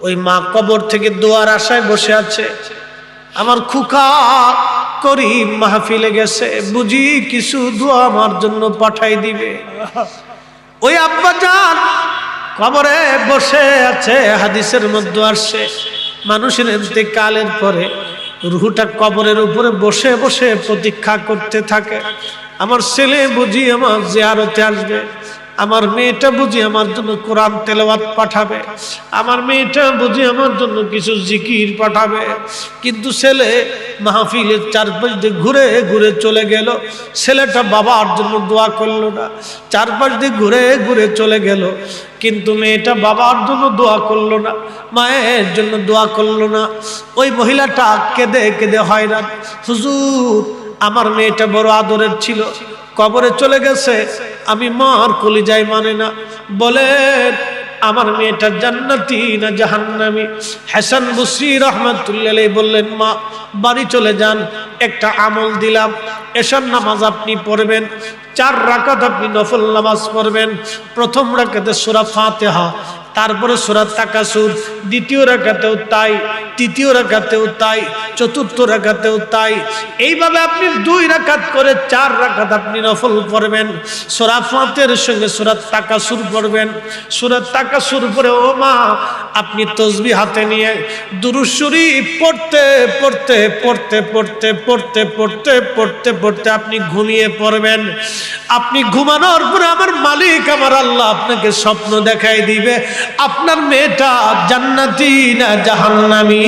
ওই মা কবর থেকে দোয়ার আশায় বসে আছে, আমার খুকা করিম মাহফিলে গেছে, বুঝি কিছু দোয়া আমার জন্য পাঠাই দিবে। ওই আব্বা জান কবরে বসে আছে। হাদিসের মধ্যে আসছে মানুষের ইন্তেকালের পরে রুহটা কবরের উপরে বসে বসে প্রতীক্ষা করতে থাকে, আমার ছেলে বুঝি আমার জিয়ারতে আসবে, আমার মেয়েটা বুঝি আমার জন্য কোরআন তেলাওয়াত পাঠাবে, আমার মেয়েটা বুঝি আমার জন্য কিছু জিকির পাঠাবে। কিন্তু ছেলে মাহফিলের চারপাশ দিয়ে ঘুরে ঘুরে চলে গেল, ছেলেটা বাবার জন্য দোয়া করলো না। চারপাশ দিয়ে ঘুরে ঘুরে চলে গেল, কিন্তু মেয়েটা বাবার জন্য দোয়া করলো না, মায়ের জন্য দোয়া করলো না। ওই মহিলাটা কেঁদে কেঁদে হয়রান, হুজুর আমার মেয়েটা বড় আদরের ছিল, কবরে চলে গেছে, আমি মার কলিজায় মানে না, বলেন আমার মেয়েটা জান্নাতি না জাহান্নামী? হাসান বসরি রাহমাতুল্লাহ আলাইহি বললেন, মা বাড়ি চলে যান, একটা আমল দিলাম, এশার নামাজ আপনি পড়বেন, 4 রাকাত আপনি নফল নামাজ পড়বেন। প্রথম রাকাতে সূরা ফাতিহা, তারপরে সূরা তাকাসুর, দ্বিতীয় রাকাতেও তাই, তৃতীয় রাকাতেও তাই, চতুর্থ রাকাতেও তাই। এইভাবে আপনি 2 রাকাত করে 4 রাকাত আপনি নফল পড়বেন। সূরা ফাতিহার সঙ্গে সূরা তাকাসুর পড়বেন। সূরা তাকাসুর পরে ও মা আপনি তাসবিহ হাতে নিয়ে দুরূদ শরীফ পড়তে পড়তে পড়তে পড়তে পড়তে পড়তে পড়তে পড়তে আপনি ঘুমিয়ে পড়বেন। আপনি ঘুমানোর পরে আমার মালিক আমার আল্লাহ আপনাকে স্বপ্ন দেখাই দিবে, আপনার মেয়েটা জান্নাতি না জাহান্নামী।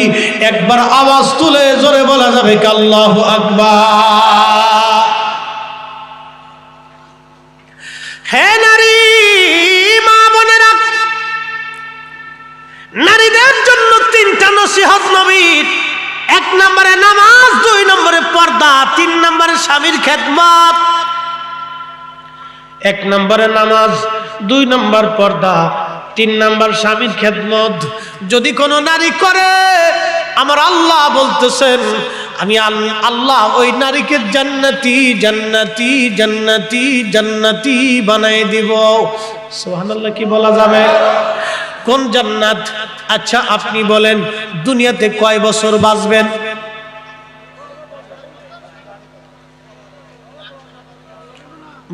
একবার আওয়াজ তুলে জোরে বলা যাবে কি আল্লাহু আকবার। হে নারী মা বোনেরা, নারীদের জন্য 3টা নসিহত নবীর। 1 নম্বরে নামাজ, 2 নম্বরে পর্দা, 3 নম্বরে স্বামীর খেদমত। 1 নম্বরে নামাজ, 2 নম্বর পর্দা, 3 নম্বর স্বামীর খেদমত। যদি কোনো নারী করে, আমার আল্লাহ বলতেছেন আমি আল্লাহ ওই নারীকে জান্নাতি জান্নাতি জান্নাতি জান্নাতি বানাই দিব। সুবহানাল্লাহ কি বলা যাবে? কোন জান্নাত? আচ্ছা আপনি বলেন, দুনিয়াতে কয় বছর বাঁচবেন?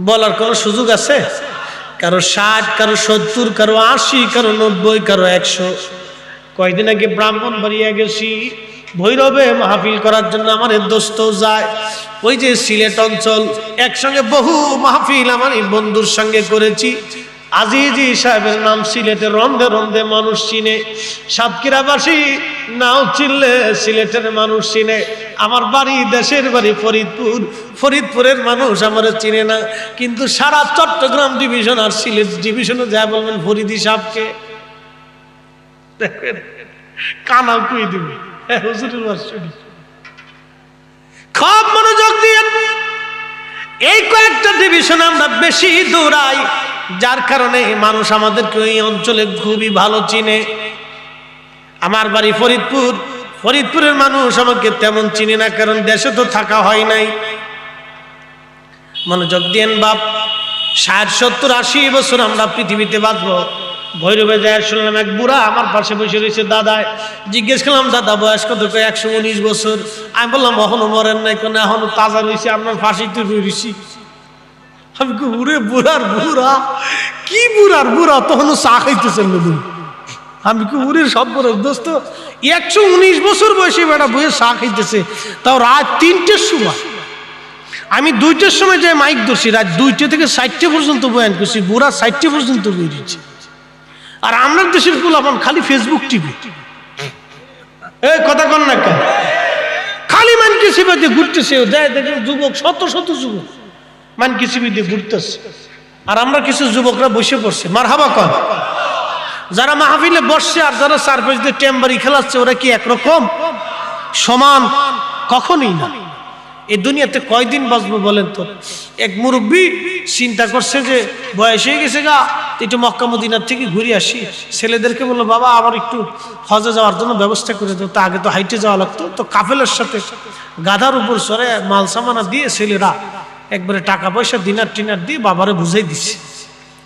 বলার কোনো সুযোগ আছে? কারো 60, কারো 70, কারো 80, কারো 90, কারো 100। কয়দিন আগে ব্রাহ্মণবাড়িয়া গেছি ভৈরবে মাহফিল করার জন্য, আমার দোস্ত যায়। ওই যে সিলেট অঞ্চল, একসঙ্গে বহু মাহফিল আমার এই বন্ধুর সঙ্গে করেছি। আজিজি সাহেবের নাম সিলেটের রন্ধে রন্ধে মানুষ চিনে, সাতক্ষীরাবাসী নাও চিনলে সিলেটের মানুষ চিনে। আমার বাড়ি, দেশের বাড়ি ফরিদপুর, ফরিদপুরের মানুষ আমার চিনে না, কিন্তু সারা চট্টগ্রাম ডিভিশন আর সিলেট ডিভিশনে যা বলবেন ফরিদি সাহেবকে, দেখেন কানা কুই দিবে হুজুরের বাসুরি। খুব মনোযোগ দিয়ে এই কয়েকটা ডিভিশন আমরা বেশি দৌড়াই, যার কারণে মানুষ আমাদেরকে ওই অঞ্চলে খুবই ভালো চিনে। আমার বাড়ি ফরিদপুর, ফরিদপুরের মানুষ আমাকে তেমন চিনে না, কারণ দেশে তো থাকা হয় নাই। মনোযোগ দিয়েন বাপ, 60, 70, 80 বছর আমরা পৃথিবীতে বাঁচবো। ভৈরবে যায় শুনলাম এক বুড়া আমার পাশে বসে রয়েছে, দাদা জিজ্ঞেস করলাম দাদা বয়স কত? 119 বছর। আমি বললাম এখনো মরেন নাই কেন? এখনো তাজা রয়েছে, আপনার ফাঁসিতে রয়েছি। আমি কি উড়ে বুড়ার বুড়া, কি বুড়ার বুড়া, তখনও চা খাইতেছেন নতুন। আমি কি উড়ে সব বড় দোস্ত 119 বছর বয়সে বেটা বইয়ে চা খাইতেছে, তাও রাত 3টের সময়। আমি 2টের সময় যাই মাইক ধরছি, রাত 2টে থেকে 4টে পর্যন্ত বয়ান করছি, বুড়া 4টে পর্যন্ত বেরিয়েছে। আর আমরা দেশের পোলাপান খালি ফেসবুক টিভি, এই কথা কন না কেন? খালি মানকি সিবা দিয়ে ঘুরতেছে, দেখেন যুবক, শত শত যুবক মানকি সিবি দিয়ে ঘুরতেছে, আর আমরা কিছু যুবকরা বসে পড়ছে। মারহাবা কন। যারা মাহফিলে বসছে আর যারা সারফেস দিয়ে টেম্বারি খেলাচ্ছে, ওরা কি একরকম সমান? কখনোই না। এই দুনিয়াতে কয়দিন বাঁচবো বলেন তো? এক মুরব্বী চিন্তা করছে যে বয়স হয়ে গেছে গা, একটু মক্কা মদিনার থেকে ঘুরে আসি। ছেলেদেরকে বললো, বাবা আমার একটু হজে যাওয়ার জন্য ব্যবস্থা করে দেবো। তা আগে তো হাইটে যাওয়া লাগতো, তো কাফেলের সাথে গাধার উপর সরে মাল সামানা দিয়ে ছেলেরা একবারে টাকা পয়সা দিনার টিনার দিয়ে বাবারে বুঝাই দিচ্ছে।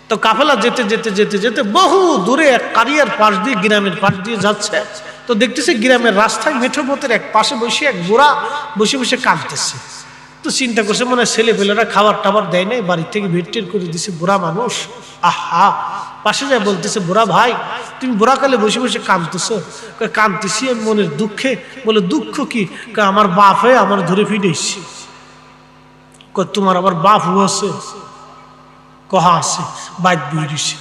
তো কাফেলা যেতে যেতে যেতে যেতে বহু দূরে এক কারিয়ার পাশ দিয়ে, গ্রামের পাশ দিয়ে যাচ্ছে। তো দেখতেছে গ্রামের রাস্তায় মেঠো পথের এক পাশে বসে এক বুড়া বসে বসে কাঁদতেছে। তো চিন্তা করছে মনে হয় ছেলেপেলেরা খাবার টাবার দেয় নাই, বাড়ি থেকে ভিড় করে দিছে, বুড়া মানুষ। আহা, পাশে যায় বলতেছে, বুড়া ভাই তুমি বুড়াকালে বসে বসে কাঁদতেছো? কাঁদতেছি আমি মনের দুঃখে। বলে দুঃখ কি? আমার বাপ হয়ে আমার ধরে ফিরেছি। তোমার আবার বাপ আছে? কহা আছে, বাইক বইছে।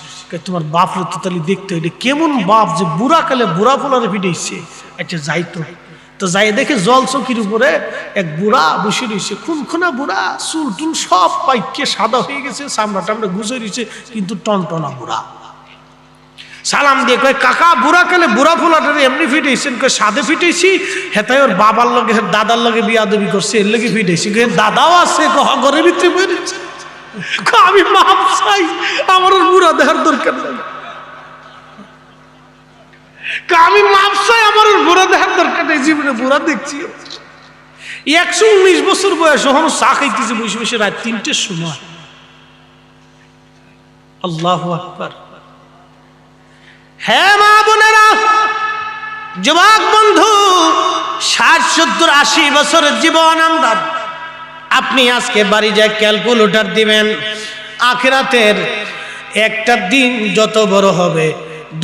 তোমার বাপ তো তাহলে দেখতে হইলে কেমন বাপ যে বুড়াকালে বুড়া ফোলারে ফিরেছে। আচ্ছা যাইতো, তো যাই দেখে জল চৌকির উপরে এক বুড়া বসে রয়েছে, খুনখুনা বুড়া, চুল টুল সব পাইকে সাদা হয়ে গেছে, চামড়া টামড়া গুজে রয়েছে, কিন্তু টনটনা বুড়া। সালাম দিয়ে কয়, কাকা বুড়াকালে বুড়া ফোলাটারে এমনি ফিটেছেন? কয় সাদে ফিটেছি, হেতায় ওর বাবার লগে দাদার লগে বিয়াদবি করছে, এর লগে ফিটেছি। দাদাও আছে ঘরের ভিতরে বেরিয়েছে। আমি মাপ চাই, আমার বুড়া দেখার দরকার নাই। আমি মাপ চাই, আমার বুড়া দেখার দরকার নেই, জীবনে বুড়া দেখছি। 119 বছর বয়স, ওখানে চা খাইতেছে বসে বসে রাত 3টের সময়। আল্লাহু আকবার। হ্যাঁ মা বোনেরা, যুবক বন্ধু, 60, 70, 80 বছরের জীবন আমরা। আপনি আজকে বাড়ি যায় ক্যালকুলেটর দিবেন, আখিরাতের একটা দিন যত বড় হবে,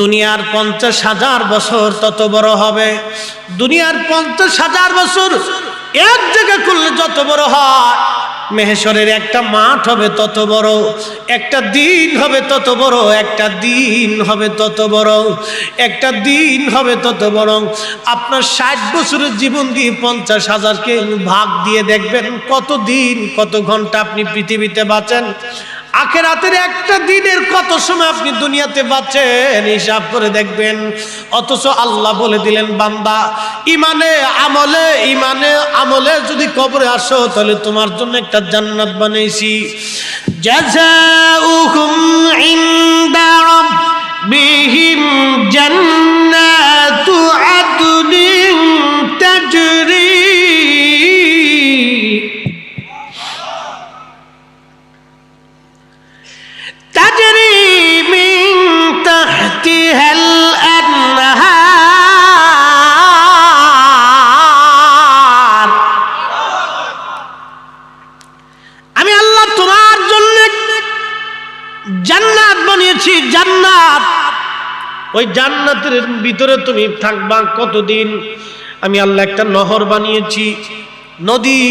দুনিয়ার 50,000 বছর তত বড় হবে। দুনিয়ার 50,000 বছর এক জায়গা করলে যত বড় হয়, মেহেশ্বরের একটা মাঠ হবে তত বড়। একটা দিন হবে তত বড়, একটা দিন হবে তত বড়, একটা দিন হবে তত বড়। আপনার 60 বছরের জীবন দিয়ে 50,000কে ভাগ দিয়ে দেখবেন কত দিন কত ঘন্টা আপনি পৃথিবীতে বাঁচেন। আখিরাতের একটা দিনের কত সময় আপনি দুনিয়াতে বাঁচেন হিসাব করে দেখবেন। অথচ আল্লাহ বলে দিলেন, বান্দা ইমানে আমলে, ইমানে আমলে যদি কবরে আসো তাহলে তোমার জন্য একটা জান্নাত বানাইছি। জাযাউহুম ইনদা রাব্বিহিম জান্নাতু আদনিন তাজরি মিন তাহতিহাল আনহার। আমি আল্লাহ তোমার জন্য জান্নাত বানিয়েছি, জান্নাত। ওই জান্নাতের ভিতরে তুমি থাকবা কতদিন? আমি আল্লাহ একটা নহর বানিয়েছি, নদী।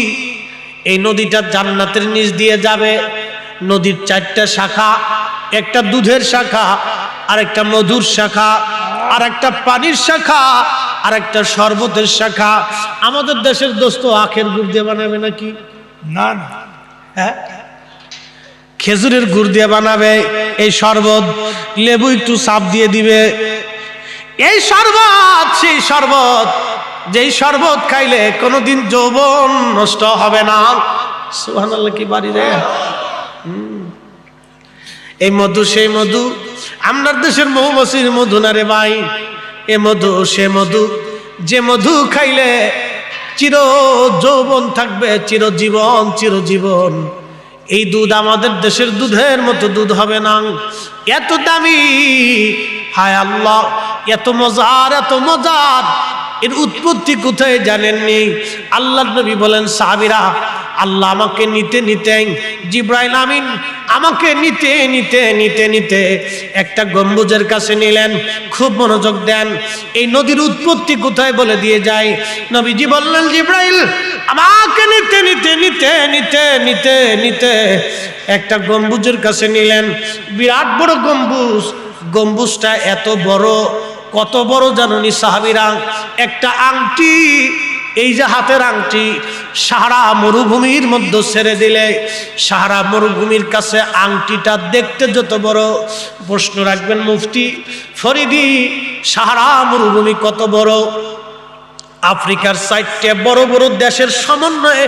এই নদীটা জান্নাতের নিচ দিয়ে যাবে। নদীর 4টা শাখা, একটা দুধের শাখা, আর একটা মধুর শাখা, আর একটা পানির শাখা, আর একটা শরবতের শাখা। আমাদের দেশের দোস্ত আখের গুড় দিয়ে বানাবে নাকি? না না, হ্যাঁ খেজুরের গুড় দিয়ে বানাবে। এই শরবত, লেবু একটু চাপ দিয়ে দিবে। এই শরবত সেই শরবত, যেই শরবত খাইলে কোনোদিন যৌবন নষ্ট হবে না। সুবহানাল্লাহ, কি বাড়ি রে। এই মধু সেই মধু, আপনার দেশের মৌমাছির মধু না রে ভাই। এ মধু সে মধু, যে মধু খাইলে চির যৌবন থাকবে, চিরজীবন চিরজীবন। এই দুধ আমাদের দেশের দুধের মতো দুধ হবে না, এত দামি। হায় আল্লাহ, এত মজার, এত মজার। এর উৎপত্তি কোথায় জানেননি? আল্লাহর নবী বলেন, সাহাবীরা আল্লাহ আমাকে নিতে নিতে, জিবরাইল আমিন আমাকে নিতে নিতে নিতে নিতে একটা গম্বুজের কাছে নিলেন। খুব মনোযোগ দেন, এই নদীর উৎপত্তি কোথায় বলে দিয়ে যায়। নবীজি বললেন, জিবরাইল আমাকে নিতে নিতে নিতে নিতে নিতে নিতে একটা গম্বুজের কাছে নিলেন। বিরাট বড় গম্বুজ। গম্বুজটা এত বড়, কত বড় জানুনি সাহাবীরা? একটা আংটি, এই যে হাতের আংটি, সাহারা মরুভূমির মধ্যে ছেড়ে দিলে সাহারা মরুভূমির কাছে আংটিটা দেখতে যত বড়। প্রশ্ন রাখবেন মুফতি ফরিদি, সাহারা মরুভূমি কত বড়? আফ্রিকার 4টে বড় বড় দেশের সমন্বয়ে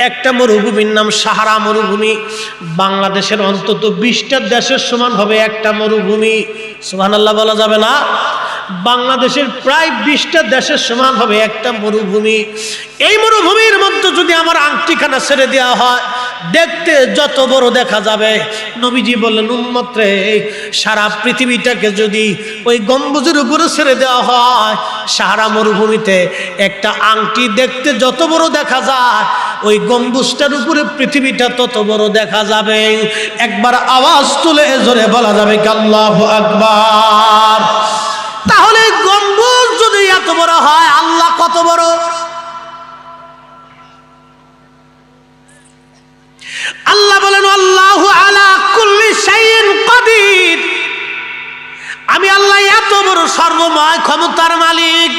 একটা মরুভূমির নাম সাহারা মরুভূমি। বাংলাদেশের অন্তত 20টা দেশের সমান হবে একটা মরুভূমি। সুবহানাল্লাহ বলা যাবে না? বাংলাদেশের প্রায় 20টা দেশের সমান হবে একটা মরুভূমি। এই মরুভূমির মধ্যে যদি আমার আংটিখানা ছেড়ে দেওয়া হয়, দেখতে যত বড় দেখা যাবে। নবীজি বললেন, উম্মত রে, সারা পৃথিবীটাকে যদি ওই গম্বুজের উপরে ছেড়ে দেওয়া হয়, সাহারা মরুভূমিতে একটা আংটি দেখতে যত বড় দেখা যায়, ওই গম্বুজটার উপরে পৃথিবীটা তত বড় দেখা যাবে। একবার আওয়াজ তুলে জোরে বলা যাবে আল্লাহু আকবার। তাহলে গম্বুজ যদি এত বড় হয়, আল্লাহ কত বড়? আল্লাহ বলেন, আল্লাহু আলা কুল্লি শাইইন কাদির। আমি আল্লাহ এত বড় সর্বময় ক্ষমতার মালিক।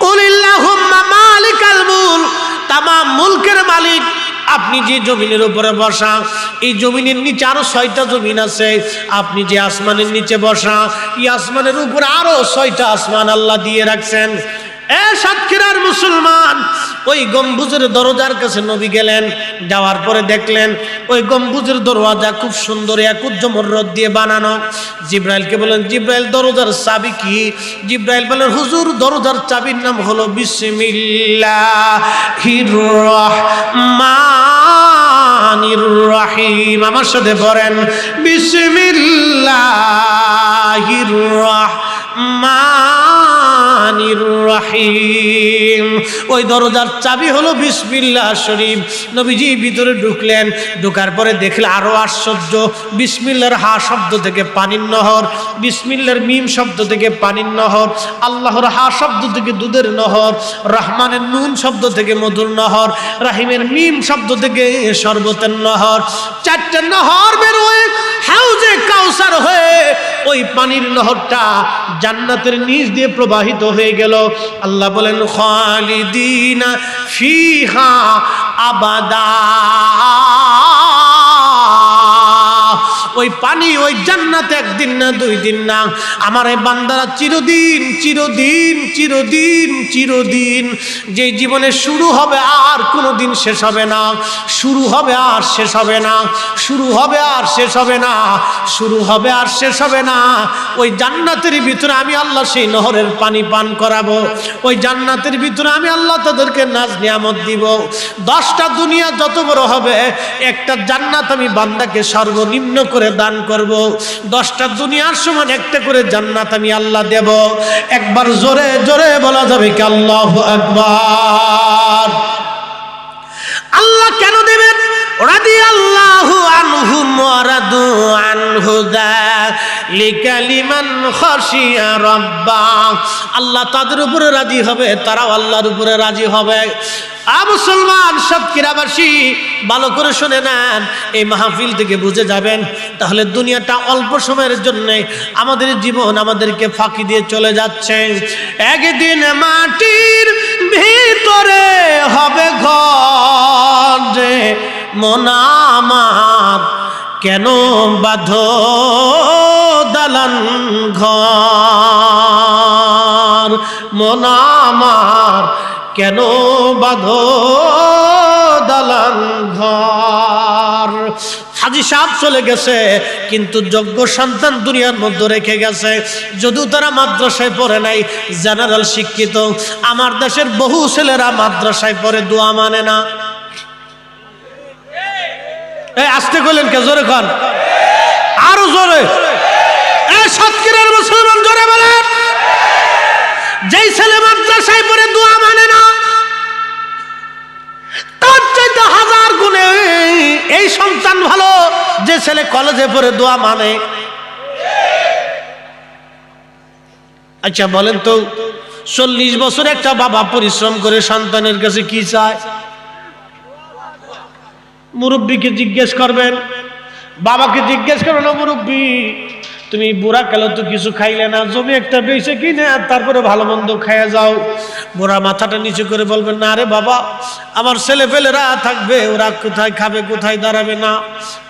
কুলিল্লাহুম্মা মালিকাল মুলক, তামাম মুলকের মালিক আপনি যে জমিনের উপরে বসা, এই জমিনের নিচে আরো 6টা জমিন আছে। আপনি যে আসমানের নিচে বসা, এই আসমানের উপরে আরো 6টা আসমান আল্লাহ দিয়ে রাখছেন। এ সাতক্ষীরার মুসলমান, ওই গম্বুজের দরজার কাছে নবী গেলেন। যাওয়ার পরে দেখলেন ওই গম্বুজের দরওয়াজা খুব সুন্দর একুত জমররদ দিয়ে বানানো। জিব্রাইলকে বলেন, জিব্রাইল দরজার চাবি কি? জিব্রাইল বলেন, হুজুর দরজার চাবির নাম হলো বিসমিল্লাহির রহমানির রহিম। আমার সাথে পড়েন, বিসমিল্লাহির রহমানির রহিম। ওই দরজার চাবি হলো বিসমিল্লাহ শরীফ। নবীজি ভিতরে ঢুকলেন। ঢোকার পরে দেখলে আরো আশ্চর্য। বিসমিল্লাহর হা শব্দ থেকে পানির নহর, বিসমিল্লাহর মিম শব্দ থেকে পানির নহর, আল্লাহর হা শব্দ থেকে দুধের নহর, রহমানের নুন শব্দ থেকে মধুর নহর, রাহিমের মিম শব্দ থেকে শরবতের নহর। 4টা নহর বেরোয় হাউজে কাউসার হয়ে ওই পানির নহরটা জান্নাতের নিচ দিয়ে প্রবাহিত হয়ে গেল। আল্লাহ বলেন, খালিদিনা ফিহা আবাদা। ওই পানি ওই জান্নাতে একদিন না 2 দিন না, আমার এই বান্দারা চিরদিন চিরদিন চিরদিন চিরদিন। যে জীবনে শুরু হবে আর কোনোদিন শেষ হবে না, শুরু হবে আর শেষ হবে না, শুরু হবে আর শেষ হবে না, শুরু হবে আর শেষ হবে না। ওই জান্নাতের ভিতরে আমি আল্লাহ সেই নহরের পানি পান করাবো। ওই জান্নাতের ভিতরে আমি আল্লাহ তাদেরকে নাজ নিয়ামত দিব। 10টা দুনিয়া যত বড় হবে, একটা জান্নাত আমি বান্দাকে সর্বনিম্ন করে দান করব। 10টা দুনিয়ার সমান একটা করে জান্নাত আমি আল্লাহ দেব। একবার জোরে জোরে বলা যাবে কি আল্লাহু আকবার। আল্লাহ কেন দেবেন? রাদিয়াল্লাহু আনহুম ওয়া রাদু আনহু যালিকা লিমান খাশিয়া রাব্বা। আল্লাহ তাদের উপরে রাজি হবে, তারাও আল্লাহর উপরে রাজি হবে। মুসলমান সাতক্ষীরাবাসী ভালো করে শুনে নেন, এই মাহফিল থেকে বুঝে যাবেন তাহলে দুনিয়াটা অল্প সময়ের জন্য আমাদের জীবন আমাদেরকে ফাঁকি দিয়ে চলে যাচ্ছে। একদিন মাটির ভিতরে হবে ঘর, যে মন আমার কেন বাঁধো দালান ঘর, মন আমার কেন বাঁধো দালান ঘর। হাজী সাহেব চলে গেছে, কিন্তু যোগ্য সন্তান দুনিয়ার মধ্যে রেখে গেছে। যদিও তারা মাদ্রাসায় পড়ে নাই, জেনারেল শিক্ষিত। আমার দেশের বহু ছেলেরা মাদ্রাসায় পড়ে, দোয়া মানে না। এই আসতে করলেন কে? জোরে খান, আরো জোরে। এই সাতক্ষীরার মুসলমান জোরে বলেন, যেই ছেলে মাদ্রাসায় পড়ে দোয়া মানে না, তার চাইতে 1000 গুণে এই সন্তান ভালো যে ছেলে কলেজে পড়ে দোয়া মানে। আচ্ছা বলেন তো, 40 বছর একটা বাবা পরিশ্রম করে সন্তানের কাছে কি চায়? মুরব্বীকে জিজ্ঞেস করবেন, বাবাকে জিজ্ঞেস করবেন, মুরব্বী তুমি বুড়া কালো তো কিছু খাইলে না, জমি একটা বেঁচে কিনে আর তারপরে ভালো মন্দ খাইয়া যাও। বুড়া মাথাটা নিচু করে বলবেন, না রে বাবা, আমার ছেলে পেলেরা থাকবে, ওরা কোথায় খাবে, কোথায় দাঁড়াবে না।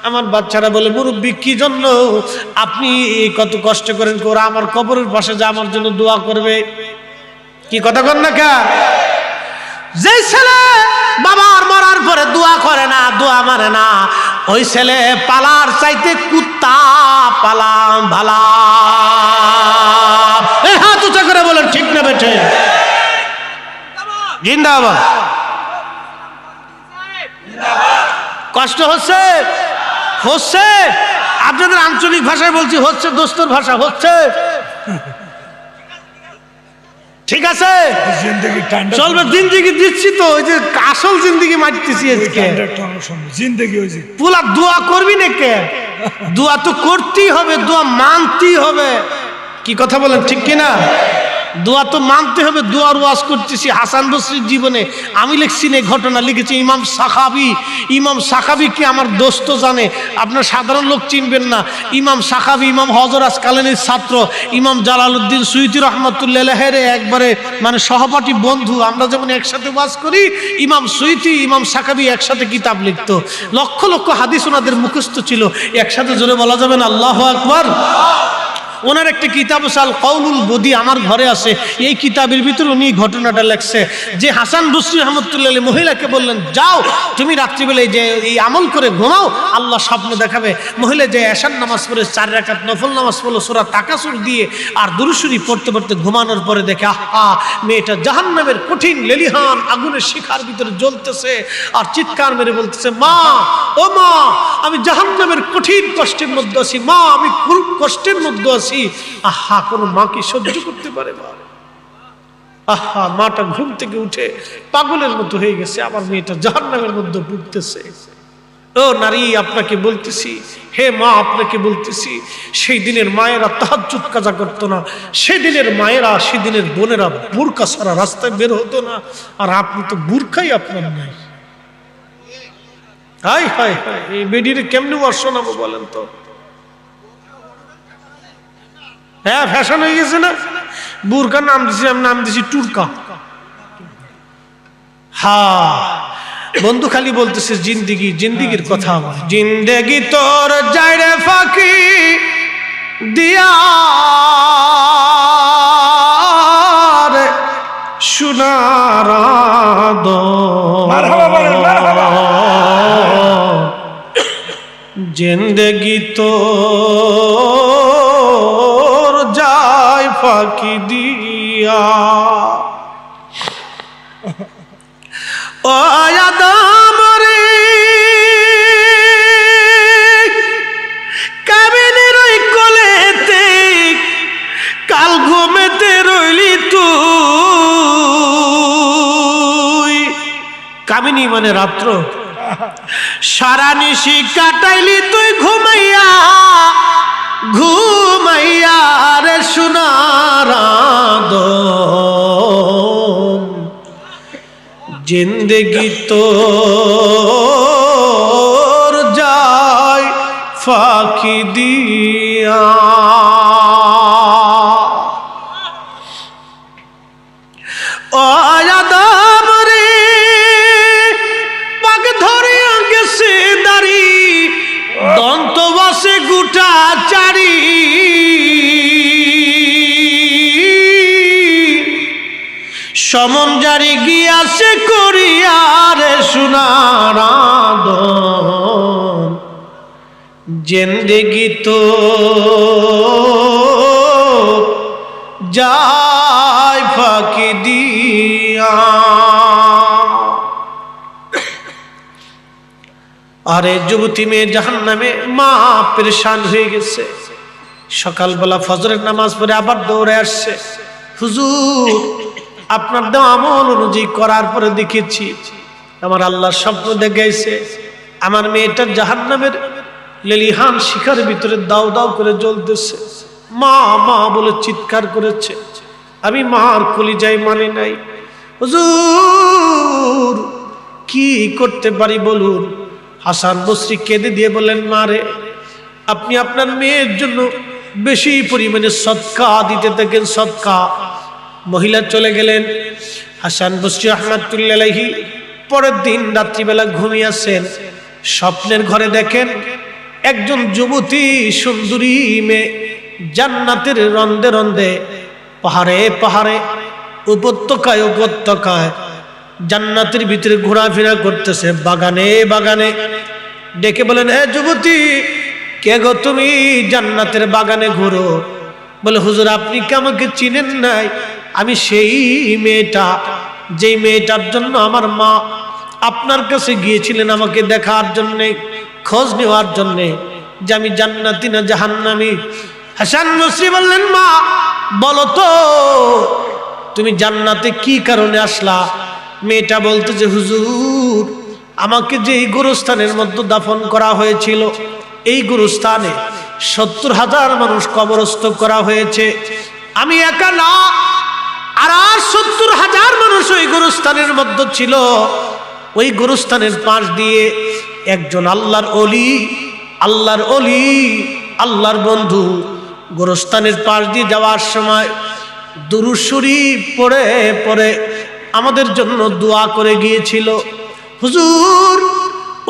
আমার বাচ্চারা বলে, মুরব্বী কি জন্য আপনি কত কষ্ট করেন, ওরা আমার কবরের পাশে যা আমার জন্য দোয়া করবে। কি কথা কন না কে? যে ছেলে বাবার মরার পরে দোয়া করে না, দোয়া মানে না, ওই ছেলে পালার চাইতে কুত্তা পালা ভালা। হাত উঁচা করে বলেন ঠিক না বেঠে? জিন্দাবাদ। কষ্ট হচ্ছে? হচ্ছে। আপনাদের আঞ্চলিক ভাষায় বলছি, হচ্ছে দোস্তর ভাষা, হচ্ছে। ঠিক আছে, চলবে। জিন্দেগি দিচ্ছি তো, ওই যে আসল জিন্দেগি মারতেছি আজকে। পুরা দোয়া করবি না কে? দোয়া তো করতেই হবে, দোয়া মানতেই হবে। কি কথা বলেন, ঠিক কিনা? দোয়া তো মানতে হবে। দোয়ার ওয়াজ করতেছি। হাসান বসরির জীবনে আমি লিখছি না, ঘটনা লিখেছি ইমাম সাখাবি। ইমাম সাখাবি কি আমার দোস্ত জানে, আপনার সাধারণ লোক চিনবেন না। ইমাম সাখাবি ইমাম হযরত আসকালানির ছাত্র, ইমাম জালালউদ্দিন সুয়ুতী রহমাতুল্লাহির একবারে মানে সহপাঠী বন্ধু। আমরা যেমন একসাথে ওয়াজ করি, ইমাম সুয়ুতী ইমাম সাখাবি একসাথে কিতাব লিখতো। লক্ষ লক্ষ হাদিস ওনাদের মুখস্থ ছিল। একসাথে জোরে বলা যাবে না আল্লাহু আকবার? ওনার একটা কিতাব আছে আল কাউলুল বদি, আমার ঘরে আছে। এই কিতাবের ভিতরে উনি ঘটনাটা লেখছে যে হাসান বসরি রহমতুল্লাহ আলাইহি মহিলাকে বললেন, যাও তুমি রাত্রিবেলায় যে এই আমল করে ঘুমাও, আল্লাহ স্বপ্ন দেখাবে। মহিলা যে এশার নামাজ পড়ে 4 রাকাত নফল নামাজ পড়লো সূরা তাকাসুর দিয়ে, আর দুরূদ শরীফ পড়তে পড়তে ঘুমানোর পরে দেখে আহা, মেয়েটা জাহান্নামের কঠিন লেলিহান আগুনের শিখার ভিতরে জ্বলতেছে, আর চিৎকার মেরে বলতেছে, মা ও মা, আমি জাহান্নামের কঠিন কষ্টের মধ্যে আছি, মা আমি খুব কষ্টের মধ্যে আছি। আহা, কোন মা কি সহ্য করতে পারে? আহা, মাটা ঘুম থেকে উঠে পাগলের মতো হয়ে গেছে, আমার মেয়েটা জাহান্নামের মধ্যে ডুবতেছে। ও নারী, আপনাকে বলতেছি, হে মা, আপনাকে বলতেছি, সেই দিনের মায়েরা তাহাজ্জুদ কাজা করতো না, সেদিনের মায়েরা, সেদিনের বোনেরা বুরকা ছাড়া রাস্তায় বের হতো না। আর আপনি তো বুরকাই আপনার নাই। হাই হাই হাই, এই বেডিরে কেমনে ওয়াজ শোনাবো বলেন তো? হ্যাঁ, ফ্যাশন হয়ে গেছে না? বুরকার নাম দিছি, আমি নাম দিছি টুরকা। হ্যাঁ, বন্ধু খালি বলতেছে জিন্দিগি, জিন্দিগির কথা। জিন্দেগি তোর যাইরে ফাঁকি দিয়া সোনার জিন্দেগি তোর যায় ফাঁকি দিয়া। ও আদম রে, কামিনীর ওই কোলেতে কাল ঘুমেতে রইলি তুই। কামিনী মানে রাত্র, সারা নিশি কাটাইলি তুই ঘুমাইয়া ঘুমাইয়া রে সোনার আদম। জিন্দেগি তোর যায় ফাঁকি দিয়া। ও আদম রে, পাক ধরিয়া গেছে দাড়ি, দন্ত বসে গুটা চারি, সমন জারি গিয়াছে করিয়ারে সোনার আদম। জিন্দেগি তো যায় ফাঁকি দিয়া। আরে যুবতী মেয়ে জাহান্নামে, মা পেরেশান হয়ে গেছে। সকালবেলা ফজরের নামাজ পড়ে আবার দৌড়ে আসছে, হুজুর আপনার দেওয়া আমল অনুযায়ী করার পরে দেখেছি আমার আল্লাহর স্বপ্ন দেখাইছে, আমার মেয়েটা জাহান্নামের লেলিহান শিখার ভিতরে দাও দাও করে জ্বলতেছে। মা মা বলে চিৎকার করেছে, আমি মার কলিজায় মানে নাই। হুজুর কি করতে পারি বলুন? হাসান বসরি কেঁদে দিয়ে বলেন, মা রে, আপনি আপনার মেয়ের জন্য বেশি পরিমাণে সদকা দিতে থাকেন, সদকা। মহিলা চলে গেলেন। হাসান বসরি রহমাতুল্লাহি আলাইহি পরের দিন রাত্রিবেলা ঘুমিয়েছেন, স্বপ্নের ঘরে দেখেন একজন যুবতী সুন্দরী মেয়ে জান্নাতের রন্দে রন্দে, পাহাড়ে পাহাড়ে, উপত্যকায় উপত্যকায় জান্নাতের ভিতরে ঘোরাফেরা করতেছে, বাগানে বাগানে। ডেকে বলেন, হে যুবতী, কে গো তুমি জান্নাতের বাগানে ঘুরো? বলে, হুজুর আপনি কি আমাকে চিনেন নাই? আমি সেই মেয়েটা, যেই মেয়েটার জন্য আমার মা আপনার কাছে গিয়েছিলেন আমাকে দেখার জন্যে, খোঁজ নেওয়ার জন্যে যে আমি জান্নাতি না জাহান্নামী। হাসান বসরি বললেন, মা বলো তো তুমি জান্নাতে কি কারণে আসলা? মেয়েটা বলতো যে হুজুর, আমাকে যে এই গোরস্থানের মধ্যে দাফন করা হয়েছিল, এই গোরস্থানে 70,000 মানুষ কবরস্থ করা হয়েছে, আমি একা না, আর 70,000 মানুষ ওই গোরস্থানের মধ্যে ছিল। ওই গোরস্থানের পাশ দিয়ে একজন আল্লাহর অলি, আল্লাহর অলি, আল্লাহর বন্ধু গোরস্থানের পাশ দিয়ে যাওয়ার সময় দুরূদ শরীফ পড়ে পড়ে আমাদের জন্য দোয়া করে গিয়েছিল। হুজুর,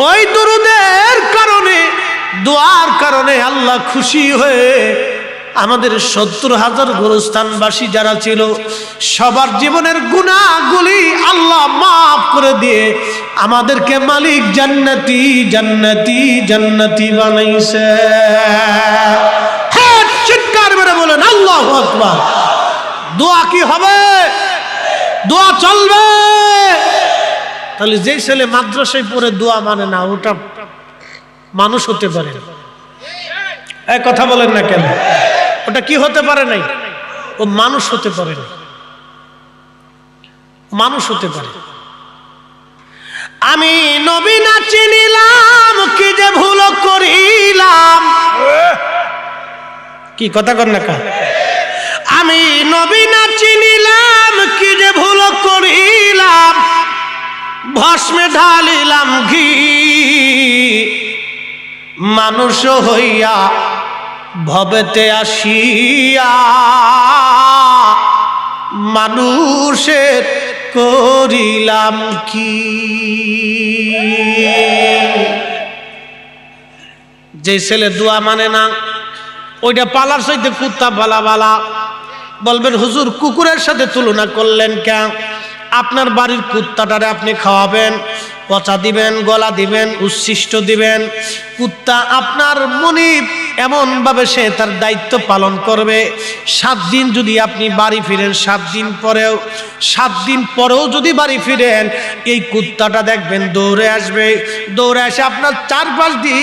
ওই দুরূদের কারণে, দোয়ার কারণে আল্লাহ খুশি হয়ে আমাদের 70,000 গোরস্থানবাসী যারা ছিল সবার জীবনের গুনাহগুলি আল্লাহ মাফ করে দিয়ে আমাদেরকে মালিক জান্নাতি জান্নাতি জান্নাতি বানাইছে। হ্যাঁ, চিৎকার মেরে বলেন আল্লাহু আকবার। দোয়া কি হবে? দোয়া চলবে। তাহলে যে ছেলে মাদ্রাসায় পড়ে দোয়া মানে না, ওটা মানুষ হতে পারে না। এই কথা বলেন না কেন? ওটা কি হতে পারে নাই? ও মানুষ হতে পারে না, মানুষ হতে পারে। আমি নবী না চিনিলাম, কি যে ভুল করিলাম। কি কথা কর না কা? আমি নবী না চিনিলাম, কি যে ভুল করিলাম। ভস্মে ঢালিলাম ঘি, মানুষ হইয়া ভবেতে আসিয়া মানুষের করিলাম কি। যে ছেলে দোয়া মানে না, ওইটা পালার সাথে কুত্তা পালা বালা। বলবেন হুজুর, কুকুরের সাথে তুলনা করলেন কেন? আপনার বাড়ির কুত্তাটারে আপনি খাওয়াবেন, পচা দিবেন, গলা দিবেন, উচ্ছিষ্ট দিবেন। কুত্তা আপনার মনিব, এমন ভাবে সে তার দায়িত্ব পালন করবে। 7 দিন যদি আপনি বাড়ি ফিরেন, 7 দিন পরেও যদি বাড়ি ফিরেন, এই কুত্তাটা দেখবেন দৌড়ে আসবে। দৌড়ে এসে আপনার চারপাশ দিয়ে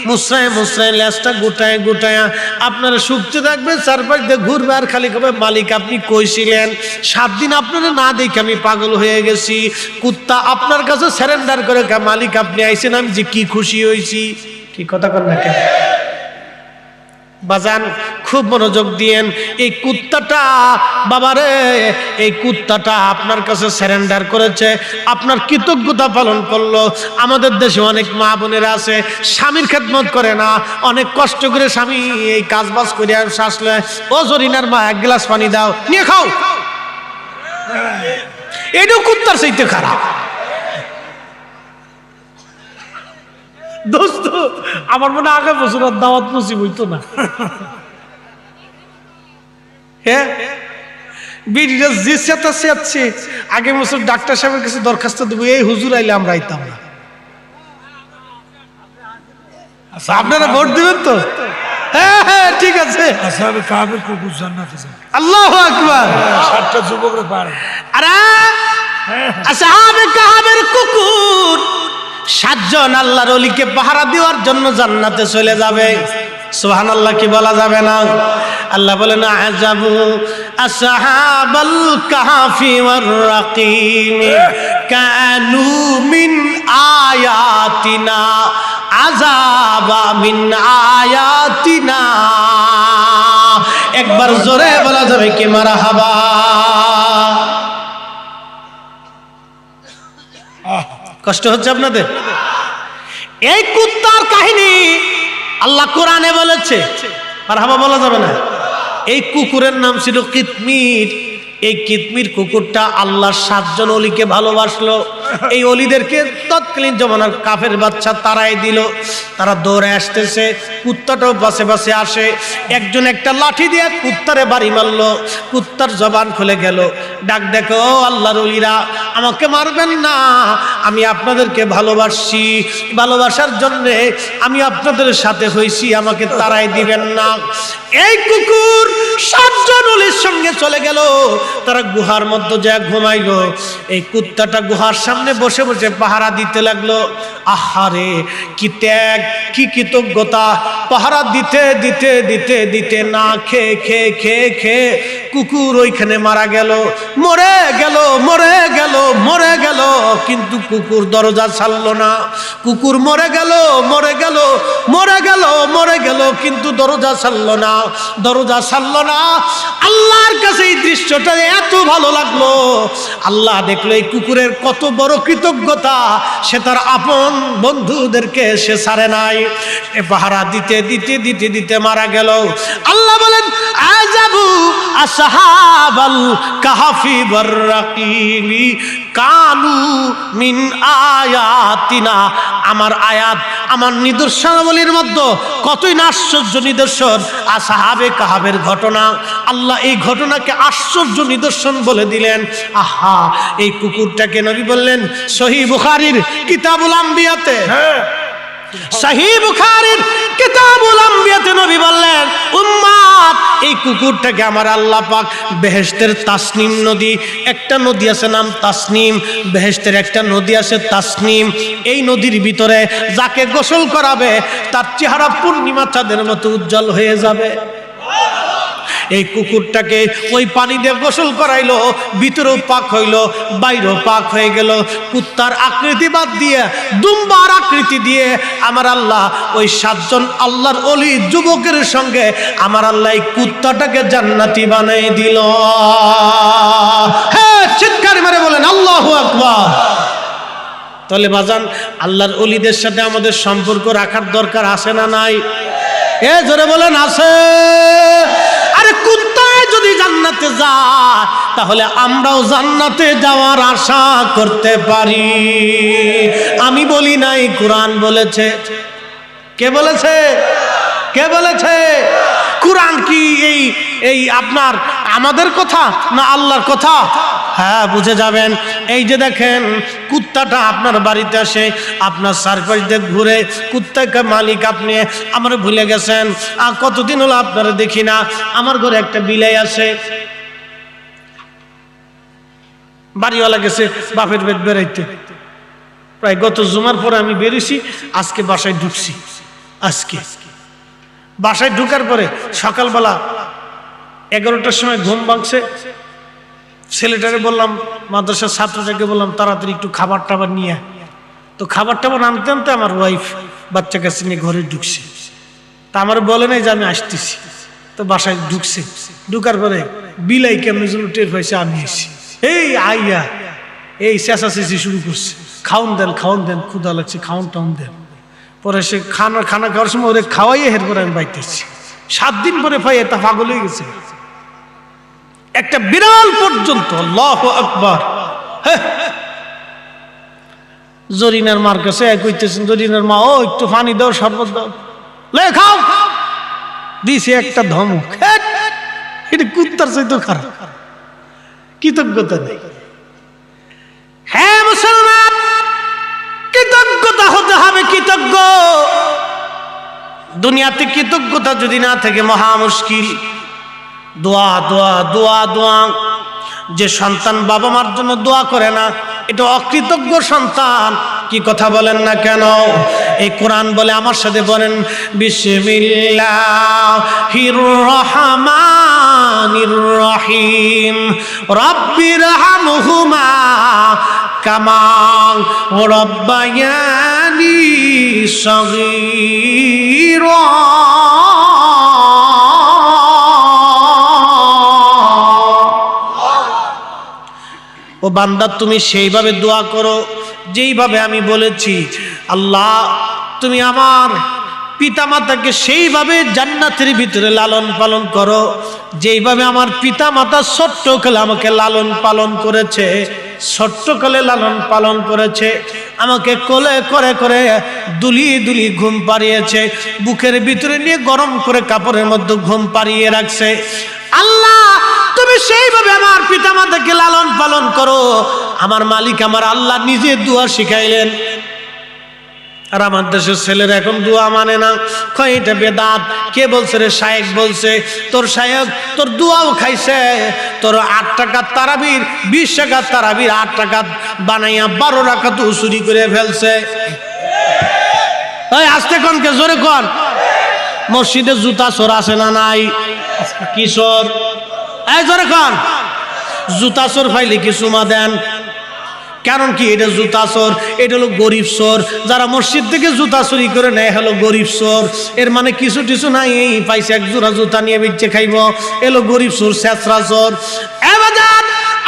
মুসরায় মুসরায় লেজটা গোটায় গোটায় আপনারা শুকতে থাকবে, চারপাশ দিয়ে ঘুরবে আর খালি কবে মালিক আপনি কইছিলেন। 7 দিন আপনারা না দেখে আমি পাগল হয়ে গেছি। কুত্তা আপনার কাছে সারেন্ডার করে, মালিক আপনি আইছেন, আমি যে কি খুশি হয়েছি। কি কথা কর না কেন? বাজান খুব মনোযোগ দিয়েন। এই কুত্তাটা, বাবারে, এই কুত্তাটা আপনার কাছে সারেন্ডার করেছে, আপনার কৃতজ্ঞতা পালন করলো। আমাদের দেশে অনেক মা বোনেরা আছে স্বামীর খেদমত করে না, অনেক কষ্ট করে স্বামী এই কাজ বাজ করে আসলে, ও জরিনার মা 1 গ্লাস পানি দাও, নিয়ে খাও। এটাও কুত্তার চাইতে খারাপ। দোস্ত, আমার মনে আগে বছর দাওয়াত নসিব হইতো না। হ্যাঁ, বিড়িটা যে চেঁচাচ্ছে, আগে বছর ডাক্তার সাহেবের কাছে দরখাস্ত দেবো, এই হুজুর আইলে আমরা আইতাম না। আপনারা ভোট দিবেন তো? হ্যাঁ হ্যাঁ, ঠিক আছে। আল্লাহু আকবার। 7টা যুবকরা পারে। আরে আসহাবে কাহাবের কুকুর 7 জন আল্লাহর ওলিকে পাহারা দেওয়ার জন্য জান্নাতে চলে যাবে। সুবহানাল্লাহ কি বলা যাবে না? আল্লাহ বলেন, আযাবু আসহাবাল কাহফি ওয়ার রাকিম কানু মিন আয়াতিনা আযাবা মিন আয়াতিনা। একবার জোরে বলা যাবে কি মারহাবা? কষ্ট হচ্ছে আপনাদের? এই কুত্তার কাহিনী আল্লাহ কোরআনে বলেছে, মারহাবা বলা যাবে না। এই কুকুরের নাম ছিল কিতমির। এই কিতমির কুকুরটা আল্লাহর 7 জন অলিকে ভালোবাসলো। এই অলিদেরকে তৎকালীন জমানার কাফের বাচ্চা তারাই দিল। তারা দৌড়ে আসতেছে, কুত্তাটাও পাশে পাশে আসে। একজন একটা লাঠি দিয়ে কুত্তারে বাড়ি মারলো, কুত্তার জবান খুলে গেল। ডাক দেখো, ও আল্লাহর অলিরা, আমাকে মারবেন না, আমি আপনাদেরকে ভালোবাসি, ভালোবাসার জন্যে আমি আপনাদের সাথে হইছি, আমাকে তাড়াই দিবেন না। এই কুকুর 7 জন ওলির সঙ্গে চলে গেল, তারা গুহার মধ্যে যা ঘুমাইলো। এই কুত্তাটা গুহার সামনে বসে বসে পাহারা দিতে লাগলো। আহারে কি ত্যাগ, কি কৃতজ্ঞতা! পাহারা দিতে দিতে দিতে দিতে না খেয়ে খেয়ে খেয়ে খেয়ে কুকুর ওইখানে মারা গেল, মরে গেল, মরে গেল, মরে গেল। কিন্তু কুকুর দরজা ছাড়লো না। কুকুর মরে গেল, মরে গেল, মরে গেল, মরে গেল, কিন্তু দরজা ছাড়লো না, দরজা ছাড়লো না। আল্লাহর কাছে এই দৃশ্যটা এত ভালো লাগলো। আল্লাহ দেখলো এই কুকুরের কত বড় কৃতজ্ঞতা, সে তার আপন বন্ধুদেরকে সে ছাড়ে নাই। এ পাহারা দিতে দিতে দিতে দিতে মারা গেল। আল্লাহ বলেন আযাবু আসহাবাল কাহফি ওয়ার রাকিমি কানু মিন আয়াতিনা। আমার আয়াত, আমার নিদর্শনাবলীর মধ্যে কতই না আশ্চর্য নিদর্শন। আসহাবে কাহফের ঘটনা, আল্লাহ এই ঘটনাকে আশ্চর্য নিদর্শন বলে দিলেন। আহা, এই কুকুরটাকে নবী বললেন সহিহ বুখারীর কিতাবুল আম্বিয়াতে, সহিহ বুখারীর কিতাবুল আম্বিয়াতে নবী বললেন, উম্মাত এই কুকুরটাকে আমার আল্লাহ পাক বেহেশতের তাসনিম নদী, একটা নদী আছে নাম তাসনিম, বেহেশতের একটা নদী আছে তাসনিম, এই নদীর ভিতরে যাকে গোসল করাবে তার চেহারা পূর্ণিমা চাঁদের মতো উজ্জ্বল হয়ে যাবে। এই কুকুরটাকে ওই পানি দিয়ে গোসল করাইলো, ভিতরেও পাক হইলো, বাইরেও পাক হয়ে গেল। কুত্তার আকৃতি বাদ দিয়ে দুম্বার আকৃতি দিয়ে আমার আল্লাহ ওই 7 জন আল্লাহর ওলি যুবকের সঙ্গে আমার আল্লাহ এই কুত্তাটাকে জান্নাতি বানিয়ে দিল। হ্যাঁ, চিৎকার মেরে বলেন আল্লাহু আকবার। তাহলে বাজান, আল্লাহর ওলিদের সাথে আমাদের সম্পর্ক রাখার দরকার আছে না নাই? এ জোরে বলেন আছে। আরে কুত্তায় যদি জান্নাতে যায় তাহলে আমরাও জান্নাতে যাওয়ার আশা করতে পারি। আমি বলি নাই, কোরআন বলেছে। কে বলেছে? কে বলেছে? কোরআন কি এই আপনার আমাদের কথা না আল্লাহর কথা? হ্যাঁ, বুঝে যাবেন। এই যে দেখেন, কুত্তাটা আপনার বাড়িতে আসে, আপনার চারপাশ দিয়ে ঘুরে, কুত্তাকে মালিক আপনি আমার ভুলে গেছেন। আর কতদিন হলো আপনারা দেখি না। আমার ঘরে একটা বিলাই আছে, বাড়িওয়ালা গেছে বাপের বেদ বেড়াইতে, প্রায় গত জুমার পরে আমি বেরিয়েছি, আজকে বাসায় ঢুকছি। আজকে বাসায় ঢুকার পরে সকালবেলা 11টার সময় ঘুম ভাঙছে। ছেলেটারে বললাম, মাদ্রাসার ছাত্রটাকে বললাম তাড়াতাড়ি একটু খাবার টাবার নিয়ে। তো খাবার টাবার আনতে আনতে আমার ওয়াইফ বাচ্চা কাছে নিয়ে ঘরে ঢুকছে। তা আমার বলে নাই যে আমি আসতেছি। তো বাসায় ঢুকছে, ঢুকার পরে বিলাই কেমন যেন টের পাইছে আমি এসেছি। এই আইয়া এই চেঁচাচেঁচি শুরু করছে, খাউন দেন, খাউন দেন, ক্ষুধা লাগছে, খাউন টাউন দেন। পরে সে খানা খাওয়ার সময় ওরে খাওয়াইয়ে হের করে আমি বাইতেছি। 7 দিন পরে পাই এটা পাগল হয়ে গেছে একটা বিড়াল পর্যন্ত। আল্লাহু আকবার। জরিনার মার কাছে কইতেছেন, জরিনার মা, ও একটু পানি দাও, শরবত দাও, লে খাও। দিছে একটা ধমক। এটা কুত্তার চাইতে খারাপ, কৃতজ্ঞতা নেই। হ্যাঁ মুসলমান, কৃতজ্ঞতা হতে হবে, কৃতজ্ঞ। দুনিয়াতে কৃতজ্ঞতা যদি না থাকে মহা মুশকিল। দোয়া দোয়া দোয়া দোয়া। যে সন্তান বাবা মার জন্য দোয়া করে না, এটা অকৃতজ্ঞ সন্তান। কি কথা বলেন না কেন? এই কোরআন বলে, আমার সাথে বলেন, বিসমিল্লাহির রহমানির রহিম রব্বিরহামহুমা কামা রাব্বায়ানি সগীরা। ও বান্দা, তুমি সেইভাবে দোয়া করো যেইভাবে আমি বলেছি। আল্লাহ, তুমি আমার পিতামাতাকে সেইভাবে জান্নাতের ভিতরে লালন পালন করো যেইভাবে আমার পিতামাতা ছোট্টকালে আমাকে লালন পালন করেছে, ছোট্টকালে লালন পালন করেছে, আমাকে কোলে করে করে দুলিয়ে দুলিয়ে ঘুম পাড়িয়েছে, বুকের ভিতরে নিয়ে গরম করে কাপড়ের মধ্যে ঘুম পাড়িয়ে রাখছে। আল্লাহ, তুমি সেইভাবে আমার পিতামাতাকে লালন পালন করো। আমার মালিক আমার আল্লাহ নিজে দোয়া শিখাইলেন। আর আমার দেশের ছেলেরা এখন দোয়া মানে না, কয় এটা বেদাত। কে বলছে রে? শায়েখ বলছে। তোর শায়েখ তোর দোয়াও খাইছে, তোর 8 টাকা তারাবির 20 টাকা তারাবির 8 টাকা বানাইয়া 12 রাকাত চুরি করে ফেলছে। এই আস্তে কোন কে জোরে কোন। মসজিদে জুতা চোর আছে না নাই? কিশোর এই জোরে কোন। জুতা চোর পাইলে কি চুমা দেন? কারণ কি? এটা জুতা চোর, এটা হলো গরিব চোর। যারা মসজিদ থেকে জুতা চুরি করে নেয় হলো গরিব চোর। এর মানে কিছু টিছু নাই, এই পাইছে এক জোড়া জুতা নিয়ে বেঁচে খাইব, এলো গরিব চোর, ছেঁচড়া চোর।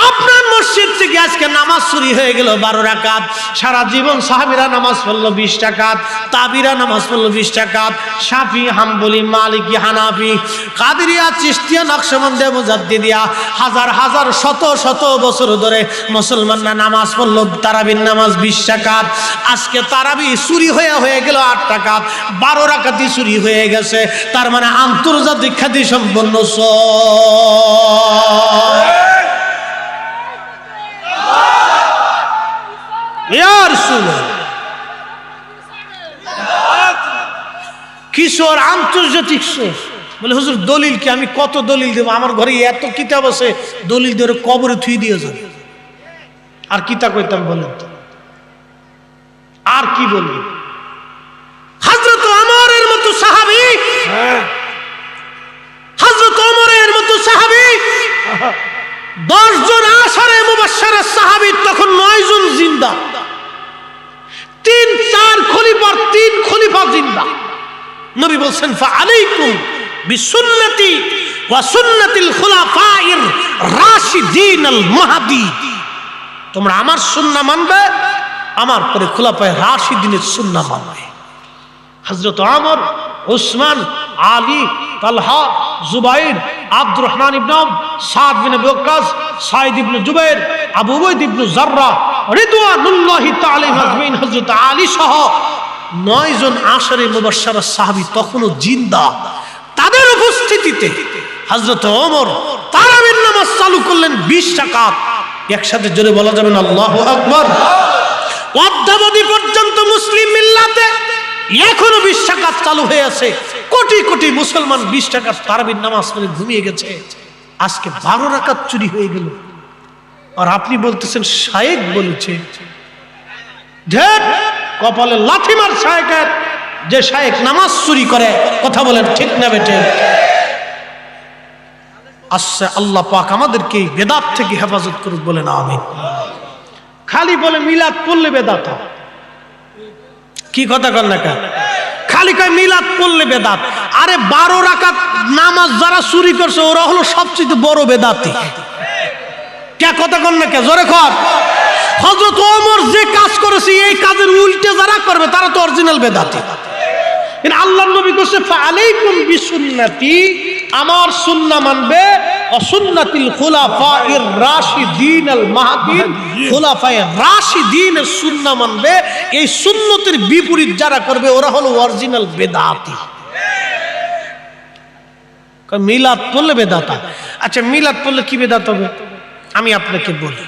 আপনার মসজিদ থেকে আজকে নামাজ চুরি হয়ে গেল 12 রাকাত। সারা জীবন সাহাবীরা নামাজ পড়লো 20 টাকাত, তাবিরা নামাজ পড়লো 20 টাকাত। শাফি, হাম্বলি, মালিকি, হানাফি, কাদেরিয়া, চিশতিয়া, নকশবন্দিয়া, মুজাদ্দিদিয়া হাজার হাজার শত শত বছর ধরে মুসলমানরা নামাজ পড়লো তারাবির নামাজ 20 টাকাত। আজকে তারাবি চুরি হয়ে গেল 8 টাকাত, 12 রাকাতই চুরি হয়ে গেছে। তার মানে আন্তর্জাতিক খ্যাতি সম্পন্ন কিশোর, আন্তর্জাতিক শোর। বলে হুজুর দলিল কি? আমি কত দলিল দেবো? আমার ঘরে এত কিতাব আছে, দলিল দিয়ে কবরে থুই দিয়ে যাবে। আর কিতা কইতাম বলেন তো? আর কি বলবো? হযরত ওমরের মতো সাহাবী, হযরত ওমরের মতো সাহাবী 10 জন আশারে মুবাশশারা সাহাবী, তখন 9 জন জিন্দা। 3-4 খলিফার 3 খলিফা জিন্দা। নবী বলছেন ফাআলাইকুম বিসুন্নতি ওয়া সুন্নাতিল খুলাফাইর রাশিদিনাল মাহদি। তোমরা আমার সুন্নাহ মানবে, আমার পরে খুলাফায়ে রাশিদিনের সুন্নাহ মানবে। হযরত ওমর, উসমান, আলী, তালহা, জুবাইর, আব্দুর রহমান ইবনে আওফ, সাদ বিন আবি ওয়াক্কাস, সাঈদ ইবনে জুবাইর, আবু উবাইদ ইবনে জাররা রিদওয়ানুল্লাহি তাআলা আজমাইন, হযরত আলী সহ 9 জন আশারে মুবাশশারা সাহাবী তখনও জিন্দা। তাদের উপস্থিতিতে হযরত ওমর তারাবির নামাজ চালু করলেন 20 রাকাত। একসাথে জোরে বলা যাবে না আল্লাহু আকবার? অদ্যাবধি পর্যন্ত মুসলিম মিল্লাতে এখনো 20 রাকাত চালু হয়ে আছে। কোটি কোটি মুসলমান 20 রাকাত তারাবির নামাজ পড়ে ঘুমিয়ে গেছে। আজকে 12 রাকাত চুরি হয়ে গেল। আর আপনি বলতেছেন শায়েখ বলেছে। ঢের কপালে লাথি মার শায়েখের, যে শায়েখ নামাজ চুরি করে। কথা বলেন ঠিক না বেটে? আচ্ছা, আল্লাহ পাক আমাদেরকে বেদাত থেকে হেফাজত করুক, বলেন আমিন। খালি বলে মিলাদ পড়লে বেদাত। কি কথা কর না কেন? খালি কয় মিলাদ পড়লে বেদাত। আরে 12 রাকাত নামাজ যারা চুরি করছে ওরা হলো সবচেয়ে বড় বেদাতি। কে কথা কর না কে? জোরে কর। হযরত ওমর যে কাজ করেছে এই কাজের উল্টে যারা করবে তারা তো অরিজিনাল বেদাতি। কিন্তু আল্লাহর নবী কইছে ফাআলাইকুম বিসুন্নতি, আমার সুন্নাহ মানবে, ওয়া সুন্নাতিল খুলাফাইর রাশিদিনাল মাহদির, খুলাফায়ে রাশিদিনের সুন্নাহ মানবে। এই সুন্নতের বিপরীত যারা করবে ওরা হলো অরিজিনাল বেদাতি। মিলাদ পড়লে বেদাত। আচ্ছা, মিলাদ পড়লে কি বেদাত হবে? আমি আপনাকে বলি,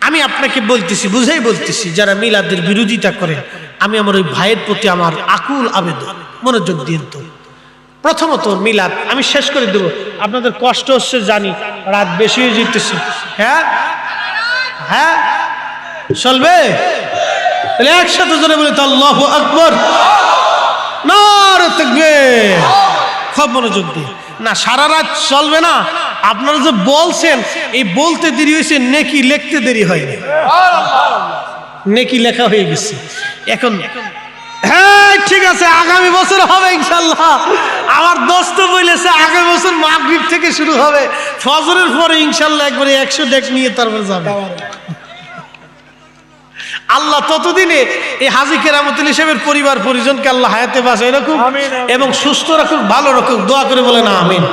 আমি আপনাকে বলতেছি, বুঝাই বলতেছি, যারা মিলাদের বিরোধিতা করে, আমি আমার ওই ভাইয়ের প্রতি আমার আকুল আবেদন, মনোযোগ দিন তো। প্রথমত মিলাদ আমি শেষ করে দেব, আপনাদের কষ্ট হচ্ছে জানি, রাত বেশি হয়ে যেতেছে। হ্যাঁ হ্যাঁ চলবে? তাহলে একসাথে জোরে বলি তো আল্লাহু আকবার, নারে তাকবীর। খুব মনোযোগ দিয়ে না, সারা রাত চলবে না। আপনারা যে বলছেন, এই বলতে দেরি হয়েছে, নেকি লিখতে দেরি হয়নি। নেকি লেখা হয়ে গেছে এখন। হ্যাঁ ঠিক আছে, আগামী বছর হবে ইনশাআল্লাহ। আমার দোস্ত বলেছে আগামী বছর মাগরিব থেকে শুরু হবে, ফজরের পরে ইনশাআল্লাহ একবারে 100 ডেক নিয়ে তারপরে যাবে। আল্লাহ ততদিনে এই হাজী কেরামতুল হিসেবের পরিবার পরিজনকে আল্লাহ হায়াতে বাঁচায় রাখুক এবং সুস্থ রাখুক, ভালো রাখুক। দোয়া করে বলেন আমিন।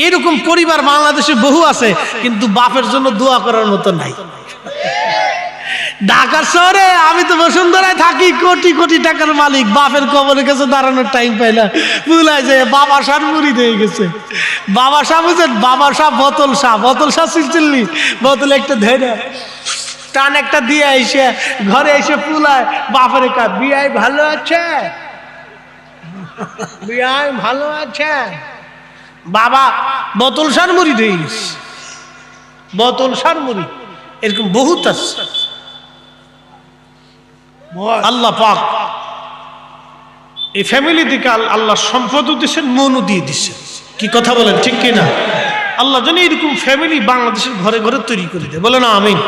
এরকম পরিবার বাংলাদেশে বহু আছে, কিন্তু বাপের জন্য দোয়া করার মতো নাই। ঢাকা শহরে আমি তো বসুন্ধরায় থাকি, কোটি কোটি টাকার মালিক, বাপের কবরের কাছে দাঁড়ানোর টাইম পাই না, ভুলাই যায় বাবা শাহ মুড়ি হয়ে গেছে। বাবা শাহ বুঝেন, বাবা শাহ বোতল শাহ চিনলি, বোতল একটা ধরে টান একটা দিয়ে এসে ঘরে এসে ফুলায় বাপের কা, বিয়াই ভালো আছে, বিয়াই ভালো আছে, বাবা বোতল শাহ মুড়ি হয়ে গেছে, বোতল শাহ মুড়ি। এরকম বহুত আছে। আল্লাহ পাক এই ফ্যামিলি দিকে আল্লাহ সম্পদও দিচ্ছেন, মনও দিয়ে দিচ্ছেন। কি কথা বলেন, ঠিক কিনা? আল্লাহ যেন এরকম ফ্যামিলি বাংলাদেশের ঘরে ঘরে তৈরি করে দেয়, বলে না আমিন।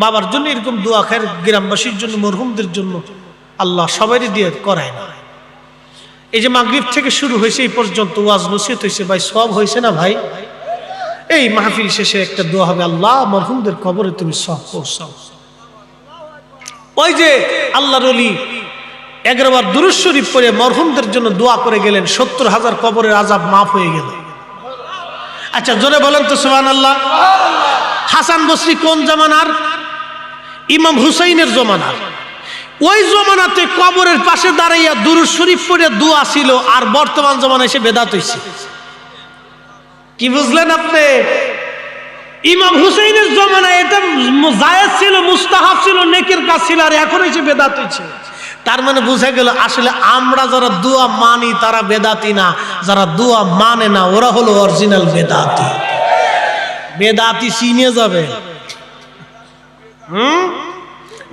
বাবার জন্য এরকম দোয়া খায়, গ্রামবাসীর জন্য, মরহুমদের জন্য আল্লাহ সবারই দিয়ে করায় না। এই যে মাগরিব থেকে শুরু হয়েছে এই পর্যন্ত ওয়াজ নসিহত হয়েছে, ভাই সব হয়েছে না ভাই? এই মাহফিল শেষে একটা দোয়া হবে, আল্লাহ মরহুমদের কবরে তুমি সব পৌঁছাও। ওই যে আল্লাহর ওলি 11 বার দুরূদ শরীফ পড়ে মরহুমদের জন্য দোয়া করে গেলেন, 70,000 কবরের আযাব মাফ হয়ে গেল। আচ্ছা জোরে বলেন তো সুবহানাল্লাহ। হাসান বসরি কোন জামানার? ইমাম হুসাইনের জমানার। ওই জমানাতে কবরের পাশে দাঁড়াইয়া দুরূদ শরীফ পড়ে দোয়া ছিল, আর বর্তমান জমানায় এসে বেদাত হইছে। কি বুঝলেন আপনি? ইমাম হুসাইনের জমানায় এটা জায়েজ ছিল, মুস্তাহাব ছিল, নেকের কাজ ছিল, আর এখন এসে বেদাত হইছে। তার মানে বোঝা গেল আসলে আমরা যারা দোয়া মানি তারা বেদাতি না, যারা দোয়া মানে না ওরা হলো অরিজিনাল বেদাতি। বেদাতি চিনে যাবে,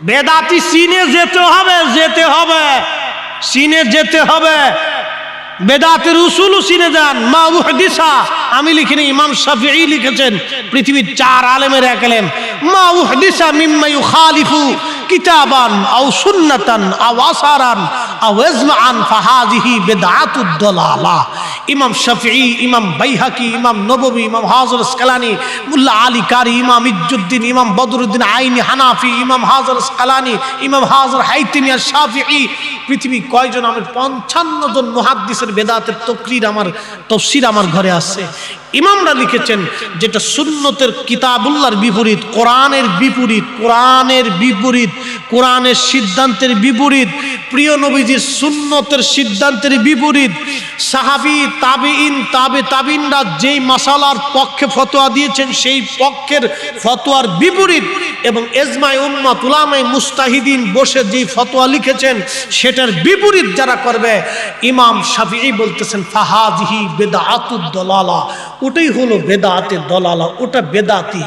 বেদাতি চিনে যেতে হবে, চিনে যেতে হবে। বেদাতের উসুলও চিনে যান। মা উহদিসা আমি লিখিনি, ইমাম শাফিঈ লিখেছেন, পৃথিবীর 4 আলেমের এক আলেম। মা উহদিসা মিম্মা ইউখালিফু কিতাবান আও সুন্নাতান আও আসারান আও ইজমাআন ফাহাযিহি বিদআতুদ দালালাহ। ইমাম শাফিঈ, ইমাম বাইহাকি, ইমাম নববী, ইমাম হাজর আসকালানি, মুল্লা আলী কারি, ইমাম ইজ্জুদ্দিন, ইমাম বদরুদ্দিন আইনি হানাফি, ইমাম হাজর আসকালানি, ইমাম হাজর হাইতিমি আর শাফিঈ, পৃথিবী কয়জন? আমার 55 জন মুহাদ্দিসের বেদাতের তাফসীর আমার ঘরে আছে। ইমামরা লিখেছেন যেটা সুন্নতের কিতাবুল্লাহর বিপরীত, কোরআনের বিপরীত, কোরআনের সিদ্ধান্তের বিপরীত, প্রিয় নবীজির সুন্নতের সিদ্ধান্তের বিপরীত, সাহাবী, তাবেঈন, তাবেঈনরা যেই মাসালার পক্ষে ফতোয়া দিয়েছেন সেই পক্ষের ফতোয়ার বিপরীত, এবং ইজমায়ে উম্মাত উলামায়ে মুস্তাহিদিন বসে যেই ফতোয়া লিখেছেন সেটার বিপরীত যারা করবে, ইমাম শাফিঈ বলতেছেন ফাহাযিহি বিদআতুদ দালালা, ওটাই হলো বেদাতে দলালা, ওটা বেদাতি।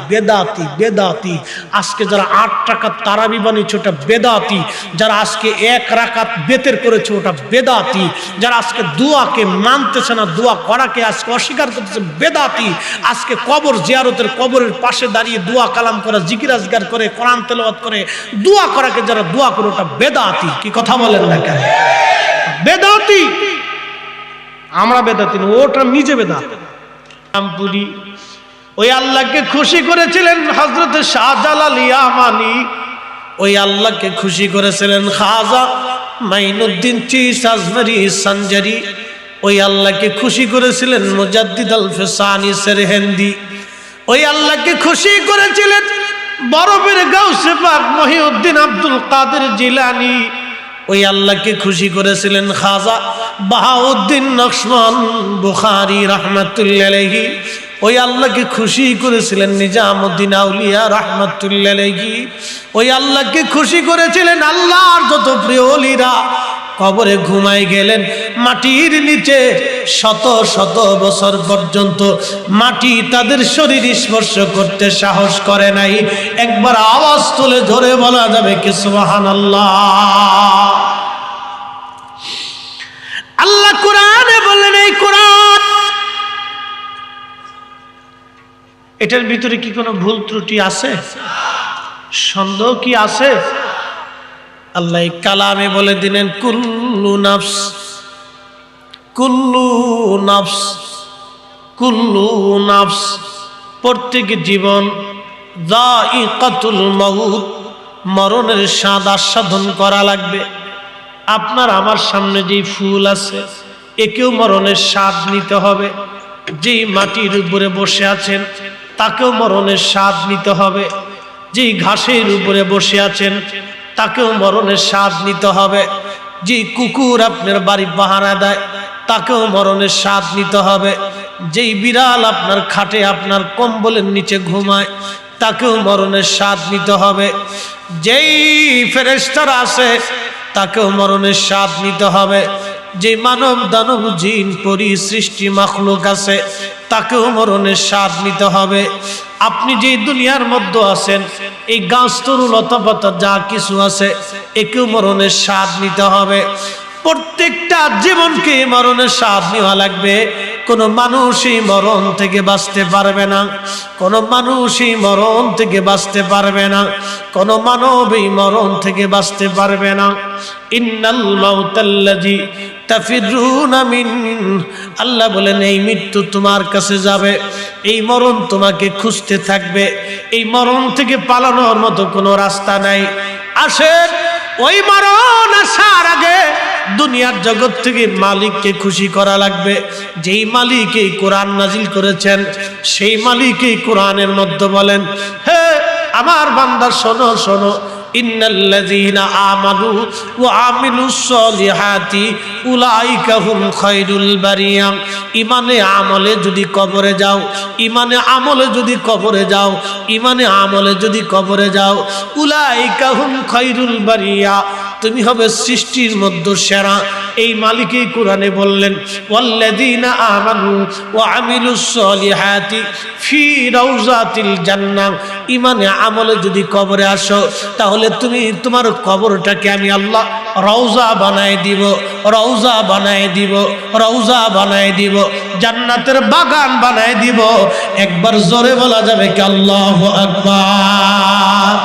আজকে যারা 8 রাকাত তারাবি বানিয়েছে ওটা বেদাতি, যারা আজকে 1 রাকাত বেতের করেছে ওটা বেদাতি, যারা আজকে দোয়াকে মানতেছে না, দোয়া করাকে আজকে অস্বীকার করতেছে বেদাতি, আজকে কবর জিয়ারতের কবরের পাশে দাঁড়িয়ে দোয়া কালাম করা, জিকির আজগার করে, কোরআন তেলাওয়াত করে দোয়া করাকে যারা দোয়া করে ওটা বেদাতি। কি কথা বলেন না কেন? বেদাতি। আমরা বেদাতি না, ওটা নিজে বেদাত। আমপুরি ওই আল্লাহকে খুশি করেছিলেন হযরত শাহজালাল ইয়ামানি, ওই আল্লাহকে খুশি করেছিলেন খাজা মাইনুদ্দিন চিশতি আজমেরি সঞ্জারি, ওই আল্লাহকে খুশি করেছিলেন মুজাদ্দিদ আল ফিসানি সেরহিন্দি, ওই আল্লাহকে খুশি করেছিলেন বরফের গাউসে পাক মহিউদ্দিন আব্দুল কাদের জিলানী, ওই আল্লাহকে খুশি করেছিলেন খাজা বাহাউদ্দিন নকশবন্দ বুখারী রাহমাতুল্লাহি আলাইহি, ওই আল্লাহকে খুশি করেছিলেন নিজামুদ্দিন আউলিয়া রাহমাতুল্লাহি আলাইহি, ওই আল্লাহকে খুশি করেছিলেন আল্লাহর যত প্রিয় ওলিরা কবরে ঘুমাই গেলেন, মাটির নিচে শত শত বছর পর্যন্ত মাটি তাদের শরীর স্পর্শ করতে সাহস করে নাই। একবার আওয়াজ তুলে ধরে বলা যাবে কি সুবহানাল্লাহ? আল্লাহ কোরআনে বললেন, এই কোরআন, এটার ভিতরে কি কোনো ভুল ত্রুটি আছে? সন্দেহ কি আছে? আল্লাহ কালামে বলে দিলেন কুল্লু নাফস, প্রত্যেক জীবন যায়িকাতুল মাউত, মরণের স্বাদ আস্বাদন করা লাগবে। আপনার আমার সামনে যেই ফুল আছে একেও মরণের স্বাদ নিতে হবে, যেই মাটির উপরে বসে আছেন তাকেও মরণের স্বাদ নিতে হবে। যে ঘাসের উপরে বসে আছেন তাকেও মরণের স্বাদ নিতে হবে। যে কুকুর আপনার বাড়ি পাহারা দেয় তাকেও মরণের স্বাদ নিতে হবে। যেই বিড়াল আপনার খাটে আপনার কম্বলের নিচে ঘুমায় তাকেও মরণের স্বাদ নিতে হবে। যেই ফেরেশতারা আছে তাকেও মরণের স্বাদ নিতে হবে। যে মানব দানব জিন পরি সৃষ্টি মাখলুক আছে তাকেও মরণের স্বাদ নিতে হবে। আপনি যে দুনিয়ার মধ্যে আছেন এই গাছ তরু লতাপাতা যা কিছু আছে একেও মরণের স্বাদ নিতে হবে। প্রত্যেকটা জীবনকে মরণের স্বাদ নেওয়া লাগবে। কোনো মানুষই মরণ থেকে বাঁচতে পারবে না, কোনো মানুষই মরণ থেকে বাঁচতে পারবে না, কোনো মানবই মরণ থেকে বাঁচতে পারবে না। ইন্নাল মাউতাল্লাযী তাফিরুনা মিন, আল্লাহ বলেন এই মৃত্যু তোমার কাছে যাবে, এই মরণ তোমাকে খুঁজতে থাকবে। এই মরণ থেকে পালানোর মতো কোনো রাস্তা নাই। আসেন ওই মরণ আসার আগে দুনিয়ার জগৎ থেকে মালিককে খুশি করা লাগবে। যেই মালিক এই কোরআন নাজিল করেছেন সেই মালিক এই কোরআনের মধ্যে বলেন, হে আমার বান্দা শোনো শোনো, ইন্নাল্লাযীনা আমানু ওয়া আমিলুস সলিহাতি উলাইকা হুম খায়রুল বারিয়া। ইমানে আমলে যদি কবরে যাও, ইমানে আমলে যদি কবরে যাও, ইমানে আমলে যদি কবরে যাও, উলাইকা হুম খায়রুল বারিয়া, তুমি হবে সৃষ্টির মধ্যে সেরা। এই মালিকই কোরআনে বললেন, ওয়াল্লাযীনা আমানু ওয়া আমিলুস সলিহাতি ফি রাউজাতিল জান্নাহ। ইমানে আমলে যদি কবরে আসো তাহলে তুমি তোমার কবরটাকে আমি আল্লাহ রওজা বানায় দিব, রওজা বানায় দিব, রওজা বানায় দিব, জান্নাতের বাগান বানায় দিব। একবার জোরে বলা যাবে কি আল্লাহু আকবার?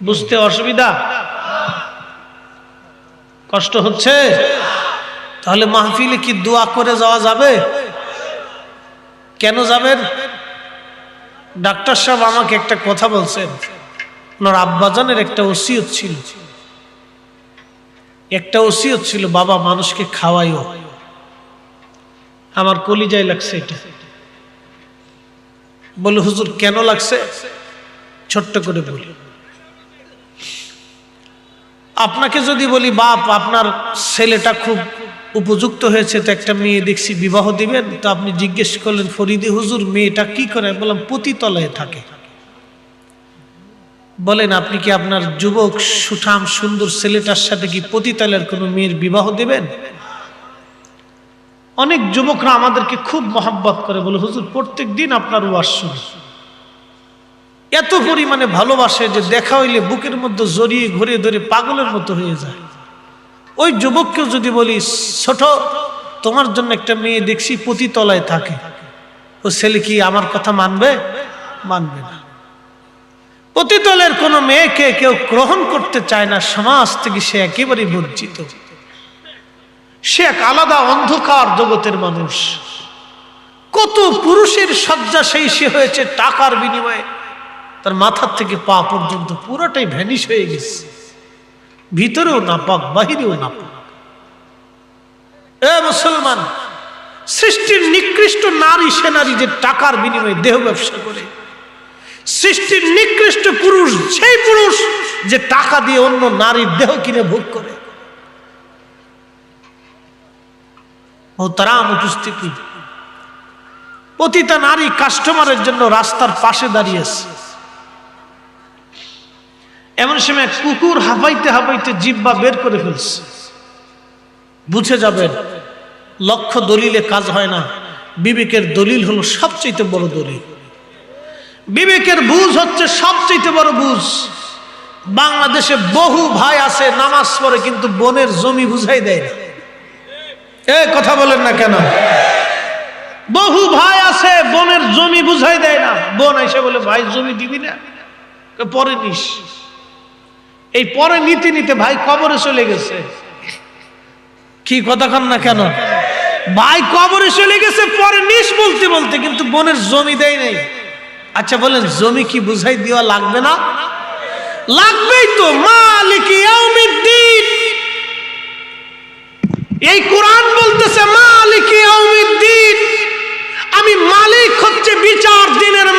বুঝতে অসুবিধা, কষ্ট হচ্ছে? তাহলে মাহফিলে কি দোয়া করে যাওয়া যাবে? কেন যাবেন? ডাক্তার সাহেব আমাকে একটা কথা বলছেন, ওনার আব্বাজানের একটা ওসিয়ত ছিল, একটা ওসিয়ত ছিল, বাবা মানুষকে খাওয়াইও। আমার কলিজায় লাগছে এটা। বলে হুজুর কেন লাগছে? ছোট্ট করে বলি, আপনাকে যদি বলি বাপ আপনার ছেলেটা খুব উপযুক্ত হয়েছে, তো একটা মেয়ে দেখছি বিবাহ দিবেন, তো আপনি জিজ্ঞেস করলেন ফরিদে হুজুর মেয়েটা কি করে? বললাম পতিতলায় থাকে। বলেন আপনি কি আপনার যুবক সুঠাম সুন্দর ছেলেটার সাথে কি পতিতলের কোনো মেয়ের বিবাহ দিবেন? অনেক যুবকরা আমাদেরকে খুব মহব্বত করে, বলে হুজুর প্রত্যেক দিন আপনার ওয়াজ শুনি, এত পরিমাণে ভালোবাসে যে দেখা হইলে বুকের মধ্যে জড়িয়ে ঘুরে ধরে পাগলের মতো হয়ে যায়। ওই যুবককেও যদি বলি ছোট তোমার জন্য একটা মেয়ে দেখছি পতিতলায় থাকে, ও ছেলে কি আমার কথা মানবে? মানবে না। পতিতলের কোনো মেয়েকে কেউ গ্রহণ করতে চায় না, সমাজ থেকে সে একেবারে বঞ্চিত। সে এক আলাদা অন্ধকার জগতের মানুষ। কত পুরুষের শয্যাশায়ী সে হয়েছে টাকার বিনিময়ে, তার মাথার থেকে পা পর্যন্ত পুরোটাই ভ্যানিশ হয়ে গেছে, ভিতরেও নাপাক বাহিরেও নাপাক। এ মুসলমান, সৃষ্টির নিকৃষ্ট নারী সে নারী যে টাকার বিনিময়ে দেহ ব্যবসা করে। সৃষ্টির নিকৃষ্ট পুরুষ সেই পুরুষ যে টাকা দিয়ে অন্য নারীর দেহ কিনে ভোগ করে। মোহতারাম উপস্থিতি, পতিতা নারী কাস্টমারের জন্য রাস্তার পাশে দাঁড়িয়েছে। এমন সময় কুকুর হাঁপাইতে হাঁপাইতে জিহ্বা বের করে ফেলছে। বুঝে যাবেন লক্ষ্য দলিলে কাজ হয় না, বিবেকের দলিল হলো সবচেয়ে বড় দলিল। বিবেকের বুঝ হচ্ছে সবচেয়ে বড় বুঝ। বাংলাদেশে বহু ভাই আছে নামাজ পড়ে কিন্তু বোনের জমি বুঝাই দেয় না। এ কথা বলেন না কেন? বহু ভাই আছে বোনের জমি বুঝাই দেয় না। বোন এসে বলে ভাই জমি দিবি না, পরে নিস। এই পরে নিতে নিতে ভাই কবরে চলে গেছে। কি কথা কন না কেন? ভাই কবরে চলে গেছে পরে নিস বলতে বলতে, কিন্তু বোনের জমি দেয় নাই। আচ্ছা বলেন জমি কি বুঝাই দেওয়া লাগবে না? লাগবেই তো। মালিক ইয়াউমিদ্দিন, এই কোরআন বলতেছে মালিক ইয়াউমিদ্দিন, আমি মালিক হচ্ছে বিচার দিনের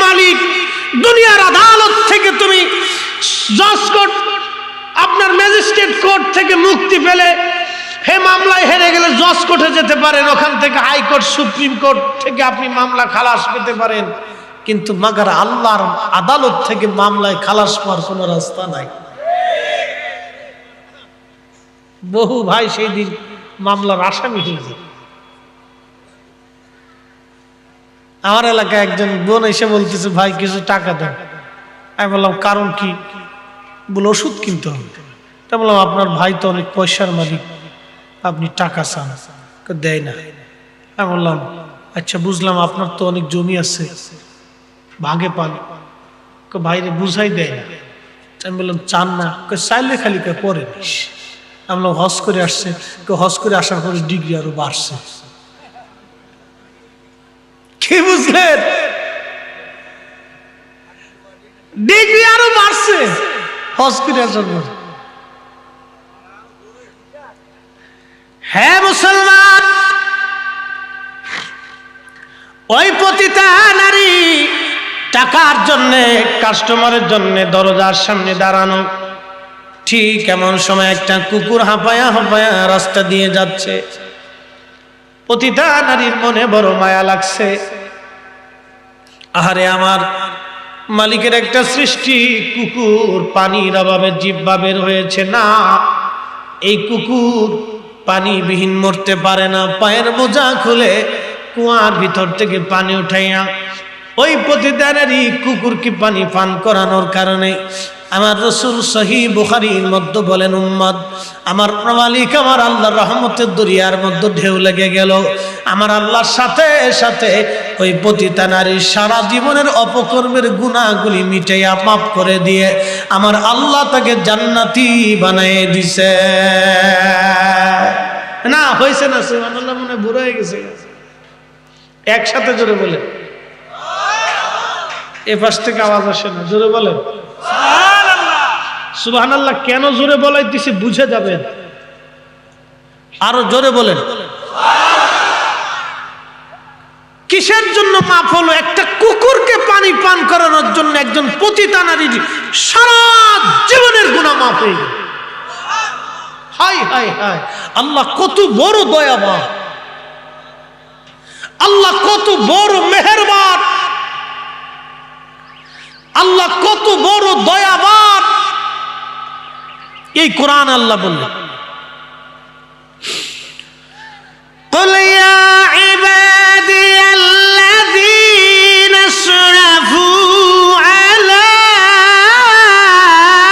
জজ কোর্ট, আপনার ম্যাজিস্ট্রেট কোর্ট থেকে মুক্তি পেলে হে মামলায় হেরে গেলে জজ কোর্টে যেতে পারেন, ওখান থেকে হাইকোর্ট সুপ্রিম কোর্ট থেকে আপনি মামলা খালাস পেতে পারেন, কিন্তু মাগার আল্লাহর আদালত থেকে মামলায় খালাস পাওয়ার কোনো রাস্তা নাই। বহু ভাই সেই দিন মামলার আসামি হয়েছে। আমার এলাকায় একজন বোন এসে বলতেছে, ভাই কিছু টাকা দেন। আমি বললাম কারণ কি? বলে ওষুধ কিনতে হবে। তা বললাম আপনার ভাই তো অনেক পয়সার মালিক, আপনি টাকা চান, দেয় না। আমি বললাম আচ্ছা বুঝলাম, আপনার তো অনেক জমি আছে, ভাগে পান, ভাইরে বুঝাই দেয় না। আমি বললাম চান না? চাইলে খালি পরে নিস। আমি বললাম হজ করে আসছে, হজ করে আসার পরে ডিগ্রি আরো বাড়ছে। কি বুঝলেন? ডিগ্রি আরো বাড়ছে হজ করে আসার পর। হ্যাঁ মুসলমান, ওই পতিতা নারী টাকার জন্যে, কাস্টমারের জন্যে দরজার সামনে দাঁড়ানো। ঠিক এমন সময় একটা কুকুর হাঁপায়া হাঁপায়া রাস্তা দিয়ে যাচ্ছে। পতিতা নারীর মনে বড় মায়া লাগছে। আহারে আমার মালিকের একটা সৃষ্টি কুকুর, পানির অভাবে জিহ্বা বের হয়েছে না, এই কুকুর পানিবিহীন মরতে পারে না। পায়ের মোজা খুলে কুয়ার ভিতর থেকে পানি উঠাইয়া ওই প্রতিদানেরই কুকুরকে পানি পান করানোর কারণে আমার রাসূল সহিহ বুখারীর মধ্যে বলেন, উম্মত আমার মালিক আমার আল্লাহর রহমতের দরিয়ার মধ্যে ঢেউ লেগে গেল। আমার আল্লাহর সাথে সাথে ওই পতিতা নারীর সারা জীবনের অপকর্মের গুনাহগুলি মিটাইয়া মাফ করে দিয়ে আমার আল্লাহ তাকে জান্নাতি বানিয়ে দিছে। না হয়েছে না? সুবহানাল্লাহ, মনে বুড়ো হয়ে গেছে। একসাথে জোরে বলে, এ পাশ থেকে আওয়াজ আসে না, জোরে বলেন সুবহানাল্লাহ। কেন জোরে বলাইতেছি বুঝে যাবেন, আরো জোরে বলেন। কিসের জন্য মাফ হলো? একটা কুকুরকে পানি পান করানোর জন্য একজন পতিতা নারীর সারা জীবনের গুনাহ মাফ হয়ে গেল। হাই হাই হাই, আল্লাহ কত বড় দয়াবান, আল্লাহ কত বড় মেহেরবান, আল্লাহ কত বড় দয়াবান। এই কোরআন আল্লাহ বললেন, قل يا عبادي الذين اسرفوا على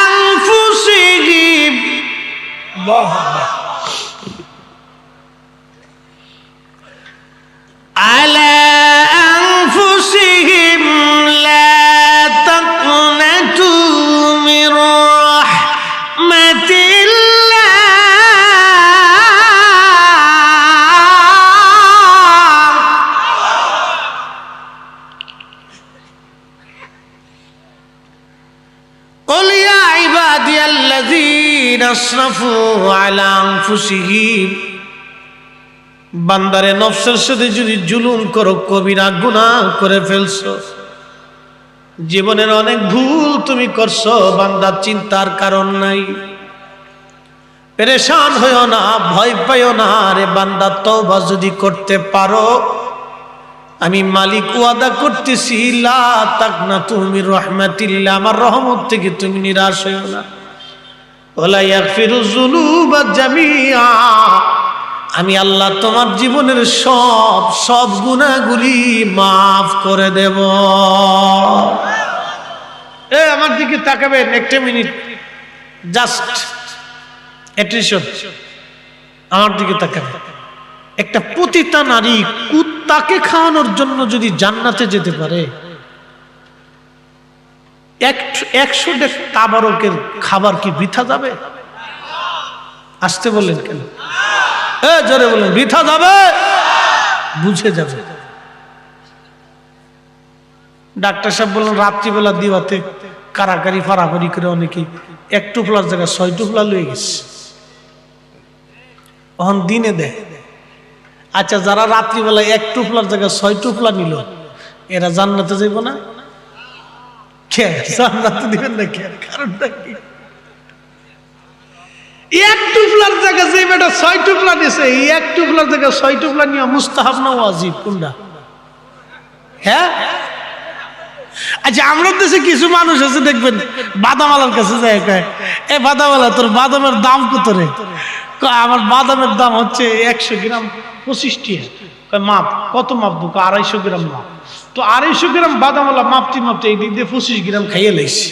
أنفسهم الله على أنفسهم لا تقنطوا من رحمة الله قل يا عبادي الذين اسرفوا على أنفسهم বান্দারে নফসের সাথে যদি জুলুম করো, কবিরা গুনাহ করে ফেলছো, জীবনের অনেক ভুল তুমি করছো, বান্দা চিন্তার কারণ নাই, পেরেশান হইও না, ভয় পাইও না। রে বান্দা তওবা যদি করতে পারো, আমি মালিক ওয়াদা করতেছি, লা তাকনাতু মির রাহমাতিল্লাহ, আমার রহমত থেকে তুমি নিরাশ হইও না। ওয়ালা ইয়াগফিরু যুনুবা জামিআ, আমি আল্লাহ তোমার জীবনের সব গুনাহগুলি মাফ করে দেব। আমার দিকে তাকাবেন একটা মিনিট, জাস্ট অ্যাটেনশন, আমার দিকে তাকাবেন। একটা পতিতা নারী কুত্তাকে খাওয়ানোর জন্য যদি জান্নাতে যেতে পারে, 100 তাবারকের খাবার কি বৃথা যাবে? আসতে বললেন কেন? জোরে বলেন, বৃথা যাবে? বুঝে যাবে। ডাক্তার সাহেব বললেন রাত্রিবেলা দিওয়াতে কারাকারি ফারাফারি করে অনেকেই 1 টুপলার জায়গায় 6 টুপলা লয়ে গেছে, তখন দিনে দেয়। আচ্ছা, যারা রাত্রিবেলা 1 টুপলার জায়গায় 6 টুপলা নিল, এরা জান্নাতে যাইব না? কে জান্নাতে দিবেন না? কে? কারণটা কি? এক টুকলার জায়গা যে বেটা 6 টুকলা দিছে, এই এক টুকলার জায়গা 6 টুকলা নিয়ে মুস্তাহাব না ওয়াজিব কোনটা? হ্যাঁ, আচ্ছা আমরা দেশে কিছু মানুষ আছে দেখবেন বাদামালার কাছে যায়, কয় এ বাদামালা তোর বাদামের দাম কত রে? আমার বাদামের দাম হচ্ছে 100 গ্রাম 25 টাকা। মাপ কত মাপ বুক? 250 গ্রাম মাপ। তো 250 গ্রাম বাদামালা মাপতে মাপতে এই দিক দিয়ে 25 গ্রাম খাইয়ে লাইছি।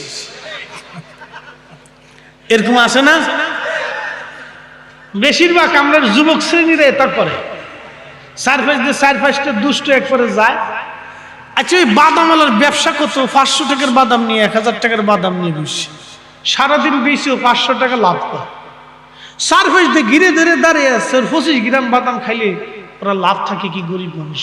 এরকম আছে না? বেশিরভাগ আমরা যুবক শ্রেণীরা এটা করে, 4-5টা দুষ্ট একবারে যায়। আচ্ছা ওই বাদামালার ব্যবসা কত? 500 টাকার বাদাম নিয়ে 1000 টাকার বাদাম নিয়ে বসে সারাদিন বেশিও 500 টাকা লাভ করে। 4-5 দিয়ে ঘিরে ধরে দাঁড়িয়ে আছে, 25 গ্রাম বাদাম খাইলে ওরা লাভ থাকে কি? গরিব মানুষ।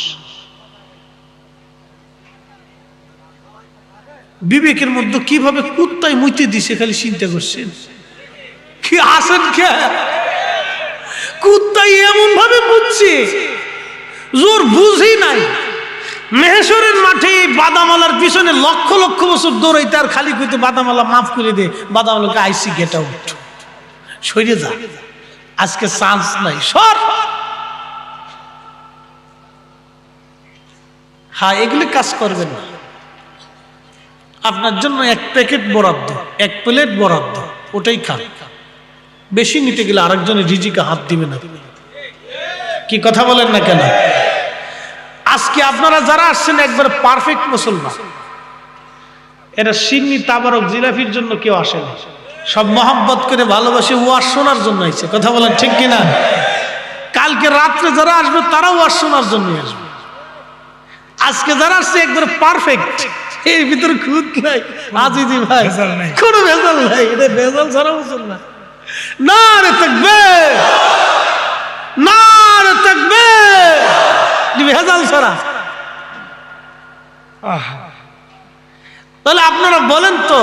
বিবেকের মধ্যে কিভাবে কুত্তায় মুইতে দিছে খালি চিন্তা করছেন। কি আসেন কে কুত্তাই এমন ভাবে বুঝছে জোর বুঝি নাই। মেহেশ্বরের মাঠে বাদামালার পিছনে লক্ষ লক্ষ বছর দৌড়াইতে আর খালি কইতে বাদামালা মাফ করে দে, বাদামালাকে আইসি গেট আউট, সরে যা, আজকে চান্স নাই, সর। হ্যাঁ, এগুলি কাজ করবেন না। আপনার জন্য 1 প্যাকেট বরাদ্দ, 1 প্লেট বরাদ্দ, ওটাই খান। বেশি নিতে গেলে আরেকজনের রিজিকে হাত দিবে না। কি কথা বলেন না কেন? আজকে আপনারা যারা আসছেন একবার পারফেক্ট মুসলমান, এরা সিন্নি তাবারক জিলাফির জন্য কেউ আসে না, সব মহব্বত করে ভালোবাসে ওয়াজ শোনার জন্য আইছে। কথা বলেন ঠিক কিনা? কালকে রাত্রে যারা আসবে তারাও ওয়াজ শোনার জন্য আসবে। আজকে যারা আসছে একবার পারফেক্ট, এর ভিতরে খুঁত নাই, আজিজি ভাই কোনো ভেজাল নাই, এটা ভেজাল ছাড়া মুসলমান। নারে তাকবীর, নারে তাকবীর, ভেজাল ছাড়া। তাহলে আপনারা বলেন তো,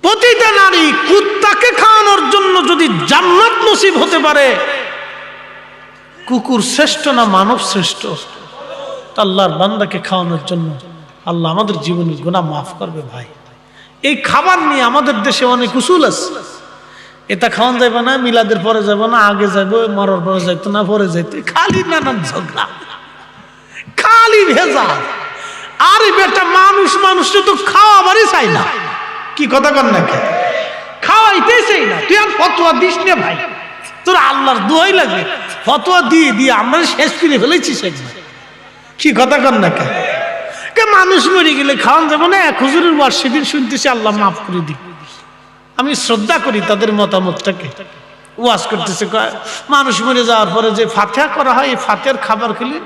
প্রতিটা নারী কুত্তাকে খাওয়ানোর জন্য যদি জান্নাত নসিব হতে পারে, কুকুর শ্রেষ্ঠ না মানব শ্রেষ্ঠ? আল্লাহর বান্দাকে খাওয়ানোর জন্য আল্লাহ আমাদের জীবনের গুনাহ মাফ করবে। ভাই, এই খাবার নিয়ে আমাদের দেশে অনেক উসুল আছে। এটা খাওয়ান যাবে না, মিলাদের পরে যাব না, আগে যাব, মরার পরে যাইতো না, পরে যাইতো, খালি নানান ঝগড়া, খালি ভেজা। আরে বেটা, মানুষকে তো খাওয়াবারই চাই না। কি কথা কর না, খাওয়াইতেই চাই না। তুই আর ফতোয়া দিস না ভাই, তোর আল্লাহর দোয়াই লাগে। ফতোয়া দিয়ে দিয়ে আমরা শেষ করে ফেলেছিস একবার। কি কথা কর না, মানুষ মরে গেলে খাওয়ান যাবো না? 1 হুজুরের ওয়াজ সেদিন শুনতেছি, আল্লাহ মাফ করে দিই। আমি শ্রদ্ধা করি তাদের মতামতটাকে। ওয়াজ করতেছে, মানুষ মরে যাওয়ার পরে যে ফাতিহা করা হয়, এই ফাতিহার খাবার খেলে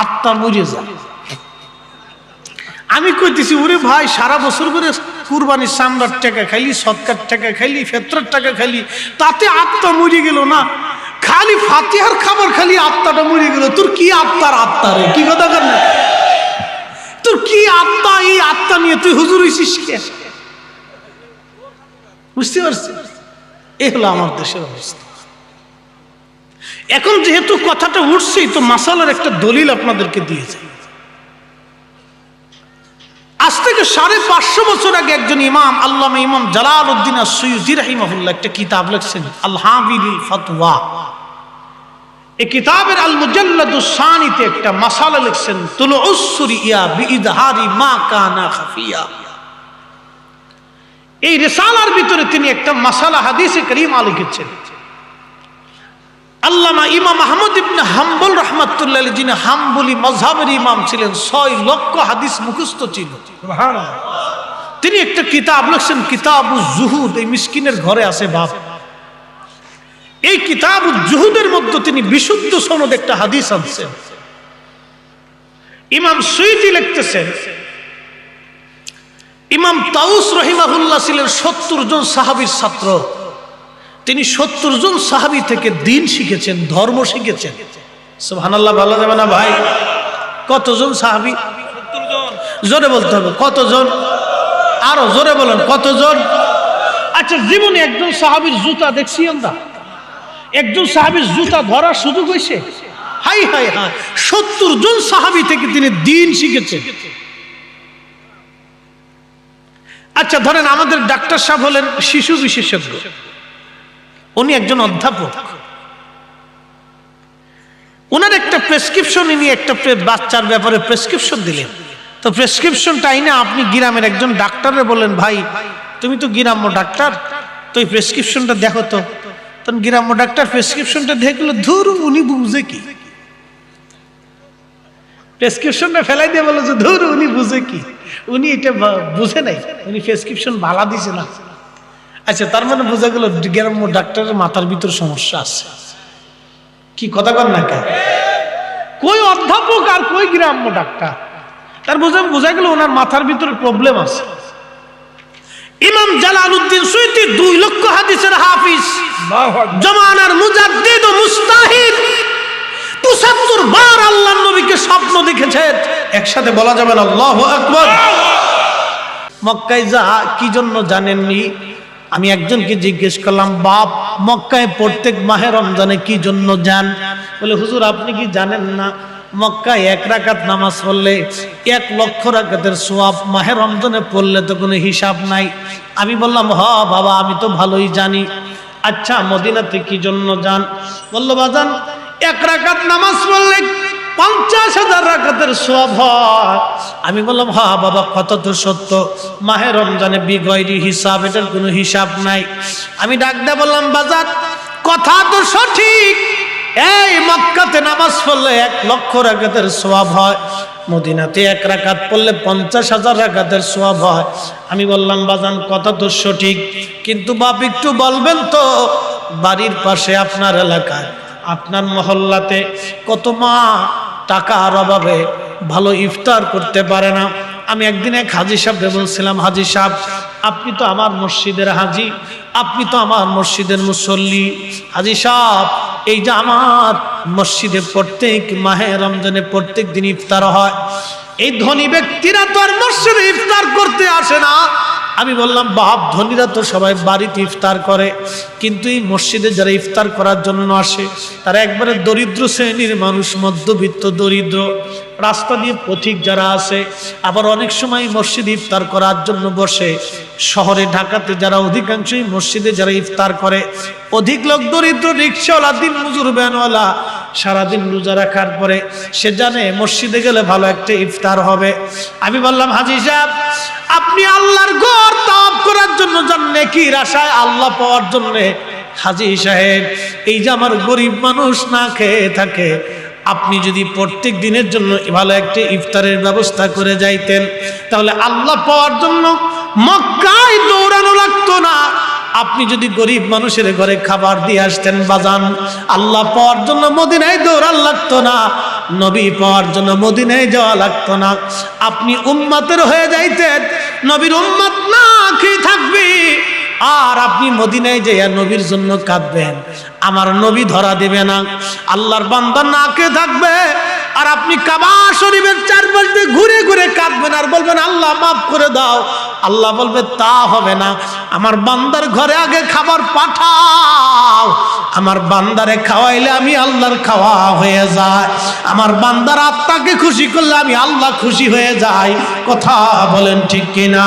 আত্মা মরে যায়। আমি কইতেছি, ওরে ভাই, সারা বছর করে কুরবানির চামড়ার টাকা খাইলি, সদকার টাকা খাইলি, ফেতরার টাকা খাইলি, তাতে আত্মা মরে গেল না? খালি ফাতিহার খাবার খালি আত্মাটা মরে গেল। তোর কি আত্মার আত্মা রে? কি কথা কর না, তোর কি আত্মা? এই আত্মা নিয়ে তুই হুজুর হইছিস কে? বুঝতে পারছি? এই হলো আমার দেশের অবস্থা। এখন যেহেতু কথাটা উঠছেই, তো মাসালার একটা দলিল আপনাদেরকে দিয়েছে। আজ থেকে 550 বছর আগে একজন ইমাম, আল্লামা ইমাম জালালউদ্দিন আস-সুয়ুতি রাহিমাহুল্লাহ একটা কিতাব লিখছেন, আল হাবিলিল ফাতওয়া। এই কিতাবের আল মুজাল্লাদুস সানিতে একটা মাসালা লিখছেন, তুলুস সুরিয়া বিইদহারি মা কানা খাফিয়া। এই রিসালার ভিতরে তিনি একটা মাসালা হাদিসে কারীমা লিখেছেন। আল্লামা ইমাম আহমদ ইবনে হাম্বল রাহমাতুল্লাহ আলাইহি, যিনি হাম্বলি মাযহাবের ইমাম ছিলেন, 6 লক্ষ হাদিস মুখস্থ ছিল, সুবহানাল্লাহ। তিনি একটা কিতাব লিখছেন, কিতাবুজ জুহুদ। এই মিসকিনের ঘরে আছে বাপ। এই কিতাবুজ জুহুদের মধ্যে তিনি বিশুদ্ধ সনদ একটা হাদিস আনছেন। ইমাম সুয়ুতি লিখতেছেন, ইমাম তাউস রাহিমাহুল্লাহ ছিলেন 70 জন সাহাবীর ছাত্র। তিনি 70 জন সাহাবী থেকে দিন শিখেছেন, ধর্ম শিখেছেন। সুবহানাল্লাহ, বলা যাবে না ভাই? কতজন সাহাবী? 70 জন। জোরে বলতে হবে, কতজন? আরো জোরে বলেন, কতজন? আচ্ছা, জীবনে একজন সাহাবীর জুতা দেখছি আমরা? একজন সাহাবীর জুতা ধরার সুযোগ হয়েছে? হাই হাই হাই, 70 জন সাহাবী থেকে তিনি দিন শিখেছেন। আচ্ছা ধরেন আমাদের ডাক্তার সাহেব হলেন শিশু বিশেষজ্ঞ, উনি একজন অধ্যাপক, ওনার একটা প্রেসক্রিপশন নিয়ে একটা বাচ্চার ব্যাপারে প্রেসক্রিপশন দিলেন, তো প্রেসক্রিপশনটা আইনা আপনি গ্রামের একজন ডাক্তারে বললেন, ভাই তুমি তো গ্রাম্য ডাক্তার, তো এই প্রেসক্রিপশনটা দেখো তো। তখন গ্রাম্য ডাক্তার প্রেসক্রিপশনটা দেখলো, ধুর উনি বুঝে কি, প্রেসক্রিপশনটা ফেলাই দিয়ে বললো যে ধুর উনি বুঝে কি, উনি এটা বুঝে নাই, উনি প্রেসক্রিপশন ভালা দিছে না। আচ্ছা তার মানে বোঝা গেল গ্রাম্য ডাক্তারের মাথার ভিতর সমস্যা আছে। কি কথা কর না কেন? কই অধ্যাপক আর কই গ্রাম্য ডাক্তার, তার বোঝা গেল ওনার মাথার ভিতরে প্রবলেম আছে। ইমাম জালালউদ্দিন সুয়ুতী 2 লক্ষ হাদিসের হাফিজ, জামানার মুজাদ্দিদ ও মুস্তাহিদ, 75 বার আল্লাহর নবীকে স্বপ্ন দেখেছেন। একসাথে বলা যাবে না আল্লাহু আকবার। মক্কায় যা কি জন্য জানেননি? আমি একজনকে জিজ্ঞেস করলাম, বাপ মক্কায় প্রত্যেক মাহে রমজানে কি জন্য যান? বলে হুজুর আপনি কি জানেন না মক্কায় 1 রাকাত নামাজ পড়লে 1 লক্ষ রাকাতের সওয়াব, মাহে রমজানে পড়লে তো কোনো হিসাব নাই। আমি বললাম হ বাবা আমি তো ভালোই জানি। আচ্ছা মদিনাতে কি জন্য যান? বলল বাজান 1 রাকাত নামাজ পড়লে 50,000 রাকাতের সওয়াব হয়। আমি বললাম হ্যাঁ বাবা কত তো সত্য, মাহে রমজানে বিগয়রি হিসাব, এটার কোনো হিসাব নাই। আমি ডাক দিয়ে বললাম বাজার কথা তো সঠিক, এই মক্কাতে নামাজ পড়লে 1 লক্ষ রাকাতের সওয়াব হয়, মদিনাতে 1 রাকাত পড়লে 50,000 রাকাতের সওয়াব হয়। আমি বললাম বাজান কথা তো সঠিক, কিন্তু বাপ একটু বলবেন তো বাড়ির পাশে আপনার এলাকায় আপনার মহল্লাতে কত মা টাকার অভাবে ভালো ইফতার করতে পারে না। আমি একদিন এক হাজি সাহেবকে বলছিলাম, হাজি সাহেব আপনি তো আমার মসজিদের হাজি, আপনি তো আমার মসজিদের মুসল্লি, হাজি সাহেব এই যে আমার মসজিদে প্রত্যেক মাহে রমজানে প্রত্যেক দিন ইফতার হয়, এই ধনী ব্যক্তিরা তো আর মসজিদে ইফতার করতে আসে না। আমি বললাম বাপ ধনীরা তো সবাই বাড়িতে ইফতার করে, কিন্তু এই মসজিদে যারা ইফতার করার জন্য আসে তারা একবারে দরিদ্র শ্রেণীর মানুষ, মধ্যবিত্ত দরিদ্র, রাস্তা দিয়ে পথিক যারা আছে। আবার অনেক সময় মসজিদে ইফতার করার জন্য বসে শহরে ঢাকাতে যারা অধিকাংশই মসজিদে যারা ইফতার করে অধিক লোক দরিদ্র, রিক্সাওয়ালা, দিন মজুর, ভ্যানওয়ালা, সারাদিন রোজা রাখার পরে সে জানে মসজিদে গেলে ভালো একটা ইফতার হবে। আমি বললাম হাজি সাহেব আপনি আল্লাহর ঘর তাওয়াফ করার জন্য যান নেকির আশায়, আল্লাহ পাওয়ার জন্য। হাজি সাহেব এই যে আমার গরিব মানুষ না খেয়ে থাকে, আপনি যদি প্রত্যেক দিনের জন্য ভালো একটা ইফতারের ব্যবস্থা করে যাইতেন তাহলে আল্লাহ পাওয়ার জন্য মক্কায় দৌড়ানো লাগতো না। আপনি যদি গরিব মানুষের ঘরে খাবার দিয়ে আসতেন বাজান, আল্লাহ পাওয়ার জন্য মদিনায় দৌড়ান লাগতো না, নবী পাওয়ার জন্য মদিনায় যাওয়া লাগতো না। আপনি উম্মতের হয়ে যাইতেন, নবীর উম্মত না খেয়ে থাকবে, আর আপনি মদিনায় যাইয়া নবীর জন্য কাঁদবেন, আমার নবী ধরা দেবে না। আল্লাহর বান্দা না খেয়ে থাকবে আর আপনি কাবা শরীফের চারপাশ দিয়ে ঘুরে ঘুরে কাঁদবেন আর বলবেন আল্লাহ মাফ করে দাও। আল্লাহ বলবে তা হবে না, আমার বান্দার ঘরে আগে খাবার পাঠাও, আমার বান্দারে খাওয়াইলে আমি আল্লাহর খাওয়া হয়ে যায়, আমার বান্দার আত্মাকে খুশি করলে আমি আল্লাহ খুশি হয়ে যাই। কথা বলেন ঠিক কিনা?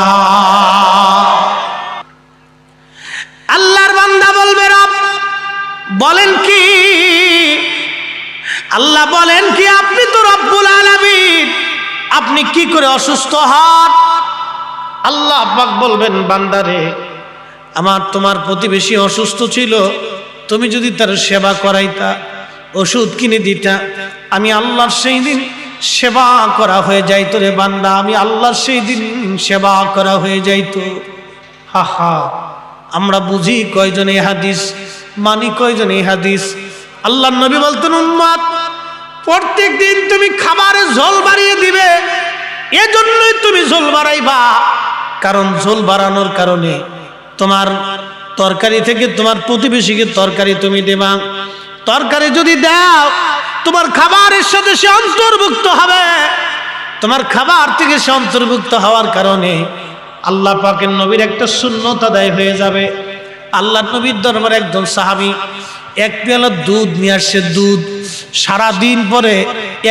আল্লাহর বান্দা বলবে রব বলেন কি? আল্লাহ বলেন কি আপনি তো রব্বুল আলামিন, আপনি কি করে অসুস্থ হন? আল্লাহ পাক বলবেন বান্দারে আমার তোমার প্রতিবেশী অসুস্থ ছিল, তুমি যদি তার সেবা করাইতা, ওষুধ কিনে দিতা, আমি আল্লাহর সেই দিন সেবা করা হয়ে যাইতো রে বান্দা, আমি আল্লাহর সেই দিন সেবা করা হয়ে যাইতো। হা হা আমরা বুঝি কয়জন এই হাদিস, মানি কয়জন এই হাদিস? আল্লাহর নবী বলতেন উম্মত প্রত্যেক দিন তুমি খাবারে ঝোল বাড়িয়ে দিবে, এজন্যই তুমি ঝোল বাড়াইবা, কারণ ঝোল বাড়ানোর কারণে তোমার তরকারি থেকে তোমার প্রতিবেশীকে তরকারি তুমি দেবা, তরকারি যদি দাও তোমার খাবারের সাথে সে অন্তর্ভুক্ত হবে, তোমার খাবার থেকে সে অন্তর্ভুক্ত হওয়ার কারণে আল্লাহ পাকের নবীর একটা সুন্নত আদায় হয়ে যাবে। আল্লাহ নবীর দরবারে একজন সাহাবী 1 পেয়ালা দুধ নিয়ে আসছে, দুধ সারাদিন পরে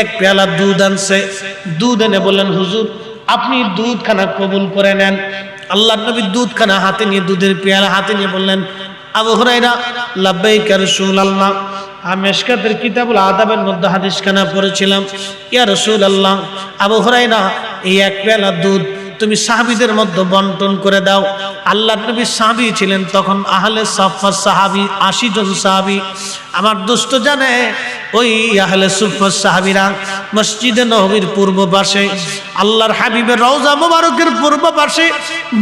1 পেয়ালা দুধ আনছে, দুধ এনে বললেন হুজুর আপনি দুধ খানা কবুল করে নেন। আল্লাহর নবী দুধখানা হাতে নিয়ে, দুধের পেয়ালা হাতে নিয়ে বললেন, আবু হুরায়রা লাব্বাইকা রাসূলুল্লাহ, আমি মিশকাতের কিতাবুল আদাবের মধ্যে হাদিসখানা পড়েছিলাম, ইয়া রাসূলুল্লাহ, আবু হুরায়রা এই এক পেয়ালা দুধ তুমি সাহাবীদের মধ্যে বন্টন করে দাও। আল্লাহর নবী সাহাবী ছিলেন তখন, আহলে সাফফা সাহাবী 80 জন সাহাবী। আমার দোস্ত জানে ওই আহলে সুফফা সাহাবীরা মসজিদে নববীর পূর্ব পাশে, আল্লাহর হাবিবের রওজা মোবারকের পূর্ব পাশে,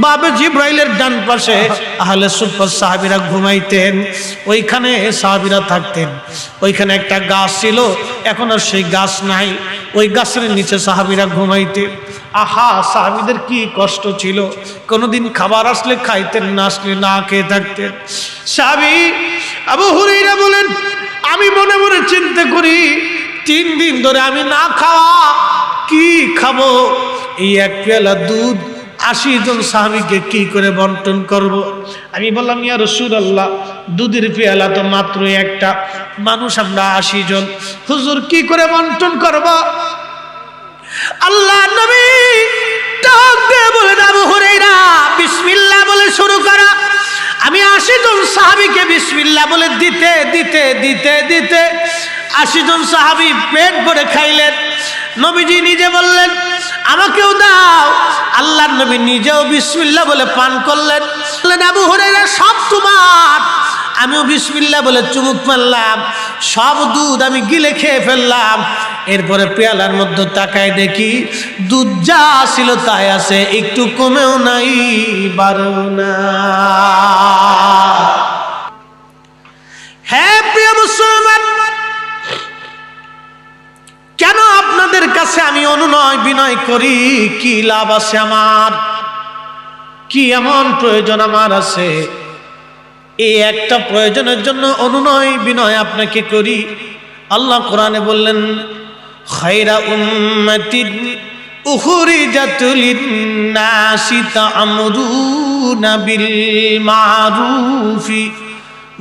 বাবে জিব্রাইলের ডান পাশে আহলে সুফফা সাহাবীরা ঘুমাইতেন। ওইখানে সাহাবীরা থাকতেন। ওইখানে একটা গাছ ছিল, এখন আর সেই গাছ নাই। ওই গাছের নিচে সাহাবীরা ঘুমাইতেন। আহা, সাহাবীদের কি কষ্ট ছিল! কোনোদিন খাবার আসলে খাইতেন না, আসলে না খেয়ে থাকতেন। সাহাবী আবু হুরায়রা বলেন, আমি মনে মনে চিন্তা করি 3 দিন ধরে আমি না খাওয়া, কি খাবো? এই এক পেয়ালা দুধ 80 জন সাহাবীকে কি করে বন্টন করব? আমি বললাম, ইয়া রাসূলুল্লাহ, দুধের পেয়ালা তো মাত্র একটা, মানুষ আমরা 80 জন, হুজুর কি করে বন্টন করব? আল্লাহ নবী ডাক দিয়ে বলেন, আবু হুরায়রা বিসমিল্লাহ বলে শুরু করা। আমি 80 জন সাহাবীকে বিসমিল্লাহ বলে দিতে দিতে দিতে দিতে 80 জন সাহাবী পেট ভরে খাইলেন। নবীজি নিজে বললেন, আমাকেও দাও। আল্লাহর নবী নিজেও বিসমিল্লাহ বলে পান করলেন। বললেন, আবু হুরায়রা সব তোমার। আমিও বিসমিল্লাহ বলে চুমুক মারলাম, সব দুধ আমি গিলে খেয়ে ফেললাম। এরপরে পেয়ালার মধ্যে তাকায় দেখি দুধ যা ছিল তাই আছে, একটু কমেও নাই, বাড়েও না। হ্যাঁ প্রিয় মুসলমান, কেন আপনাদের কাছে আমি অনুনয় বিনয় করি? কি লাভ আছে আমার? কি এমন প্রয়োজন আমার আছে? এই একটা প্রয়োজনের জন্য অনুনয় বিনয় আপনাকে করি। আল্লাহ কোরআনে বললেন, খায়রা উম্মাতিন উখরিজাত লিন-নাসি তা'মুরুনা বিল মা'রুফি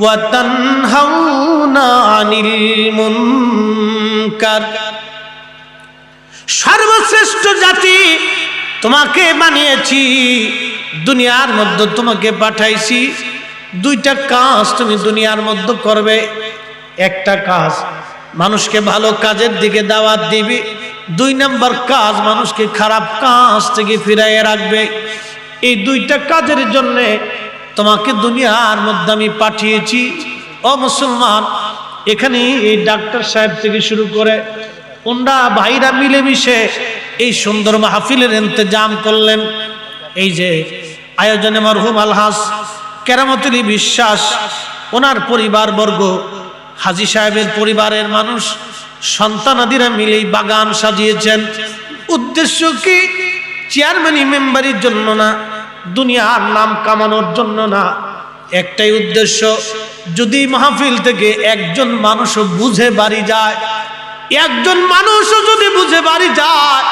ওয়া তানহাউনা আনিল মুনকার। সর্বশ্রেষ্ঠ জাতি তোমাকে বানিয়েছি, দুনিয়ার মধ্যে তোমাকে পাঠাইছি। 2টা কাজ তুমি দুনিয়ার মধ্যে করবে। একটা কাজ মানুষকে ভালো কাজের দিকে দাওয়াত দিবে, 2 নম্বর কাজ মানুষকে খারাপ কাজ থেকে ফিরাইয়ে রাখবে। এই 2টা কাজের জন্য তোমাকে দুনিয়ার মধ্যে আমি পাঠিয়েছি। ও মুসলমান, এখানে এই ডাক্তার সাহেব থেকে শুরু করে ওনরা ভাইরা মিলেমিশে এই সুন্দর মাহফিলের ইন্তজাম করলেন। এই যে আয়োজনে মরহুম আলহাজ কেরামতুল বিশ্বাস, ওনার পরিবারবর্গ, হাজী সাহেবের পরিবারের মানুষ, সন্তানাদিরা মিলেই বাগান সাজিয়েছেন। উদ্দেশ্য কি? চেয়ারম্যানি মেম্বারের জন্য না, দুনিয়ার নাম কামানোর জন্য না। একটাই উদ্দেশ্য, যদি মাহফিল থেকে একজন মানুষও বুঝে বাড়ি যায়, একজন মানুষও যদি বুঝে বাড়ি যায়,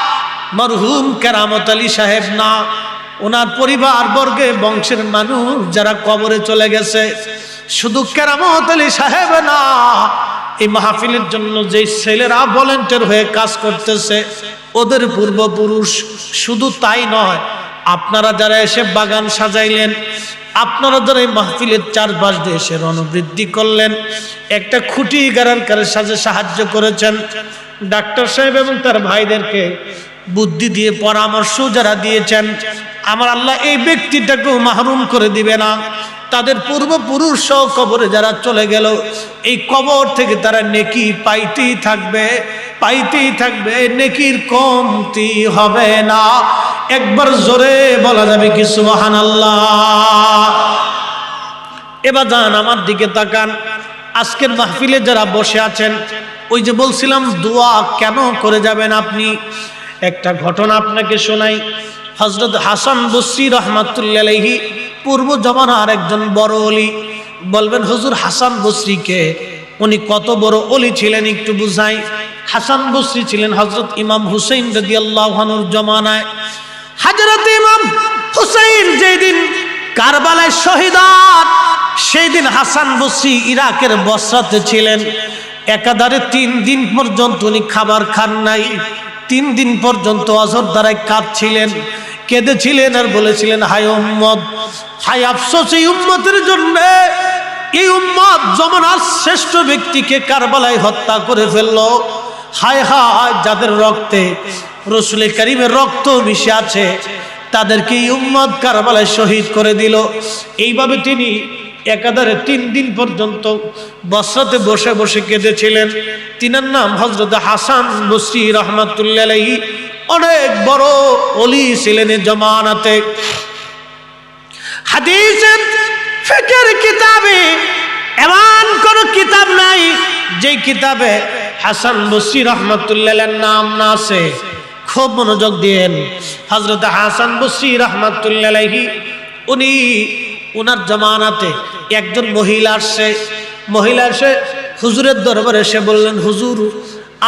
মরহুম কেরামত আলী সাহেব না, ওনার পরিবার বর্গে বংশের মানুষ যারা কবরে চলে গেছে, শুধু কেরামত আলী সাহেব না, এই মাহফিলের জন্য যে ছেলেরা ভলান্টিয়ার হয়ে কাজ করতেছে, ওদের পূর্বপুরুষ। শুধু তাই নয়, আপনারা যারা এসে বাগান সাজাইলেন, আপনারা যারা এই মাহফিলের চারপাশ দিয়ে এসে রণবৃদ্ধি করলেন, একটা খুঁটি গাড়ার সাজে সাহায্য করেছেন, ডাক্তার সাহেব এবং তার ভাইদেরকে বুদ্ধি দিয়ে পরামর্শ যারা দিয়েছেন, আমার আল্লাহ এই ব্যক্তিটাকেও মাহরুম করে দিবে না। তাদের পূর্বপুরুষ সহ কবরে যারা চলে গেল, এই কবর থেকে তারা নেকি পাইতেই থাকবে, পাইতেই থাকবে, নেকির কমতি হবে না। একবার জোরে বলা যাবে কি সুবহানাল্লাহ? এবার যান আমার দিকে তাকান। আজকের মাহফিলে যারা বসে আছেন, ওই যে বলছিলাম দোয়া কেন করে যাবেন আপনি, একটা ঘটনা আপনাকে শোনাই। হযরত হাসান বসরি রাহমাতুল্লাহি আলাইহি পূর্ব জমানার একজন বড় ওলি। বলবেন হুজুর হাসান বসরি কে? উনি কত বড় ওলি ছিলেন একটু বুঝাই। হাসান বসরি ছিলেন হযরত ইমাম হুসাইন রাদিয়াল্লাহু আনহুর জমানায়। হযরত ইমাম হুসাইন যেদিন কারবালায় শহীদ হন, সেই দিন হাসান বসরি ইরাকের বসরাতে ছিলেন। একাধারে 3 দিন পর্যন্ত উনি খাবার খান নাই। 3 দিন পর্যন্ত অঝর দ্বারায় কাঁদছিলেন। কেঁদেছিলেন আর বলেছিলেন, হায় উম্মত, হায় আফসোস এই উম্মতের জন্য। এই উম্মত জমানার শ্রেষ্ঠ ব্যক্তিকে কারবালায় হত্যা করে ফেললো। হায় হায়, যাদের রক্তে রাসূল কারীমের রক্ত মিশে আছে তাদেরকে এই উম্মত কারবালায় শহীদ করে দিল। এইভাবে তিনি একাধারে 3 দিন পর্যন্ত বসরাতে বসে বসে কেঁদেছিলেন। তিনার নাম হযরত হাসান বসরি রাহমাতুল্লাহি আলাইহি। অনেক বড় ওলি ছিলেন জমানাতে। হাদিসের ফিকহের কিতাবে এমন কোন কিতাব নাই যে কিতাবে হাসান বসরি রাহমাতুল্লাহি আলাইহির নাম না আছে। খুব মনোযোগ দিয়েন। হযরত হাসান বসরি রাহমাতুল্লাহি আলাইহি উনি ওনার জামানাতে একজন মহিলা আসছে। মহিলা এসে হুজুরের দরবারে এসে বললেন, হুজুর,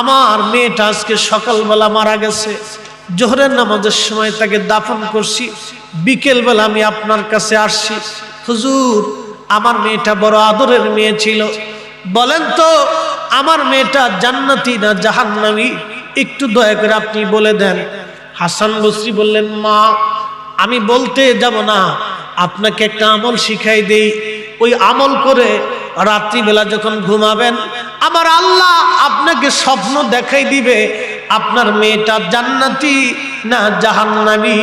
আমার মেয়েটা আজকে সকালবেলা মারা গেছে। জোহরের নামাজের সময় তাকে দাফন করছি। বিকেলবেলা আমি আপনার কাছে আসছি। হুজুর, আমার মেয়েটা বড় আদরের মেয়ে ছিল। বলেন তো আমার মেয়েটা জান্নাতি না জাহান্নামী? একটু দয়া করে আপনি বলে দেন। হাসান বসরি বললেন, মা, আমি বলতে যাব না, আপনাকে একটা আমল শিখাই দেই। ওই আমল করে রাত্রিবেলা যখন ঘুমাবেন আমার আল্লাহ আপনাকে স্বপ্ন দেখাই দিবে আপনার মেয়েটা জান্নাতি না জাহান্নামী।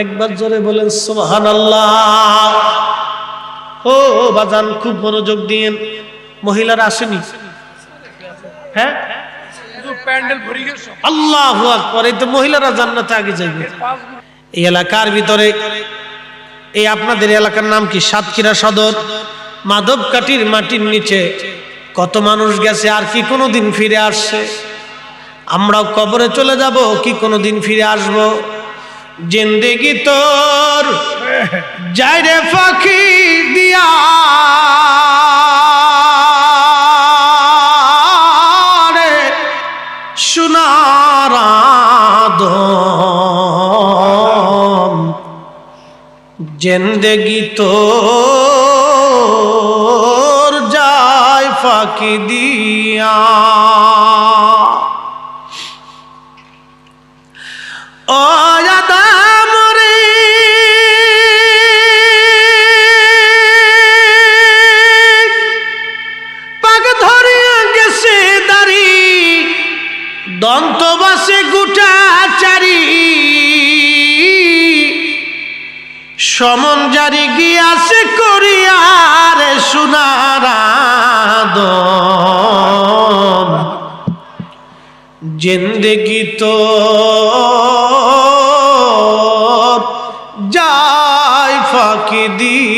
একবার জোরে বলেন সুবহানাল্লাহ। ও বাজান, খুব মনোযোগ দিয়েন। মহিলারা আসেনি? হ্যাঁ, প্যান্ডেল ভরে গেছে। আল্লাহু আকবার। এই তো মহিলারা জান্নাতে আগে যাবে। এই এলাকার ভিতরে, এই আপনাদের এলাকার নাম কি? সাতক্ষীরা সদর। মাধবকাঠির মাটির নিচে কত মানুষ গেছে, আর কি কোনোদিন ফিরে আসছে? আমরাও কবরে চলে যাব, কি কোনোদিন ফিরে আসব? জিন্দেগি তোর যায় রে ফাঁকি দিয়া, রে সোনার আদম। জিন্দেগি তোর যায় ফাঁকি দিয়া। ও আদম রে, পাক ধরিয়া গেছে দাড়ি, দন্ত বাসে গোটা চারি, সমন জারি গিয়াছে করিয়ার সোনার আদম। জিন্দেগি তোর যায় ফাঁকি দিয়া।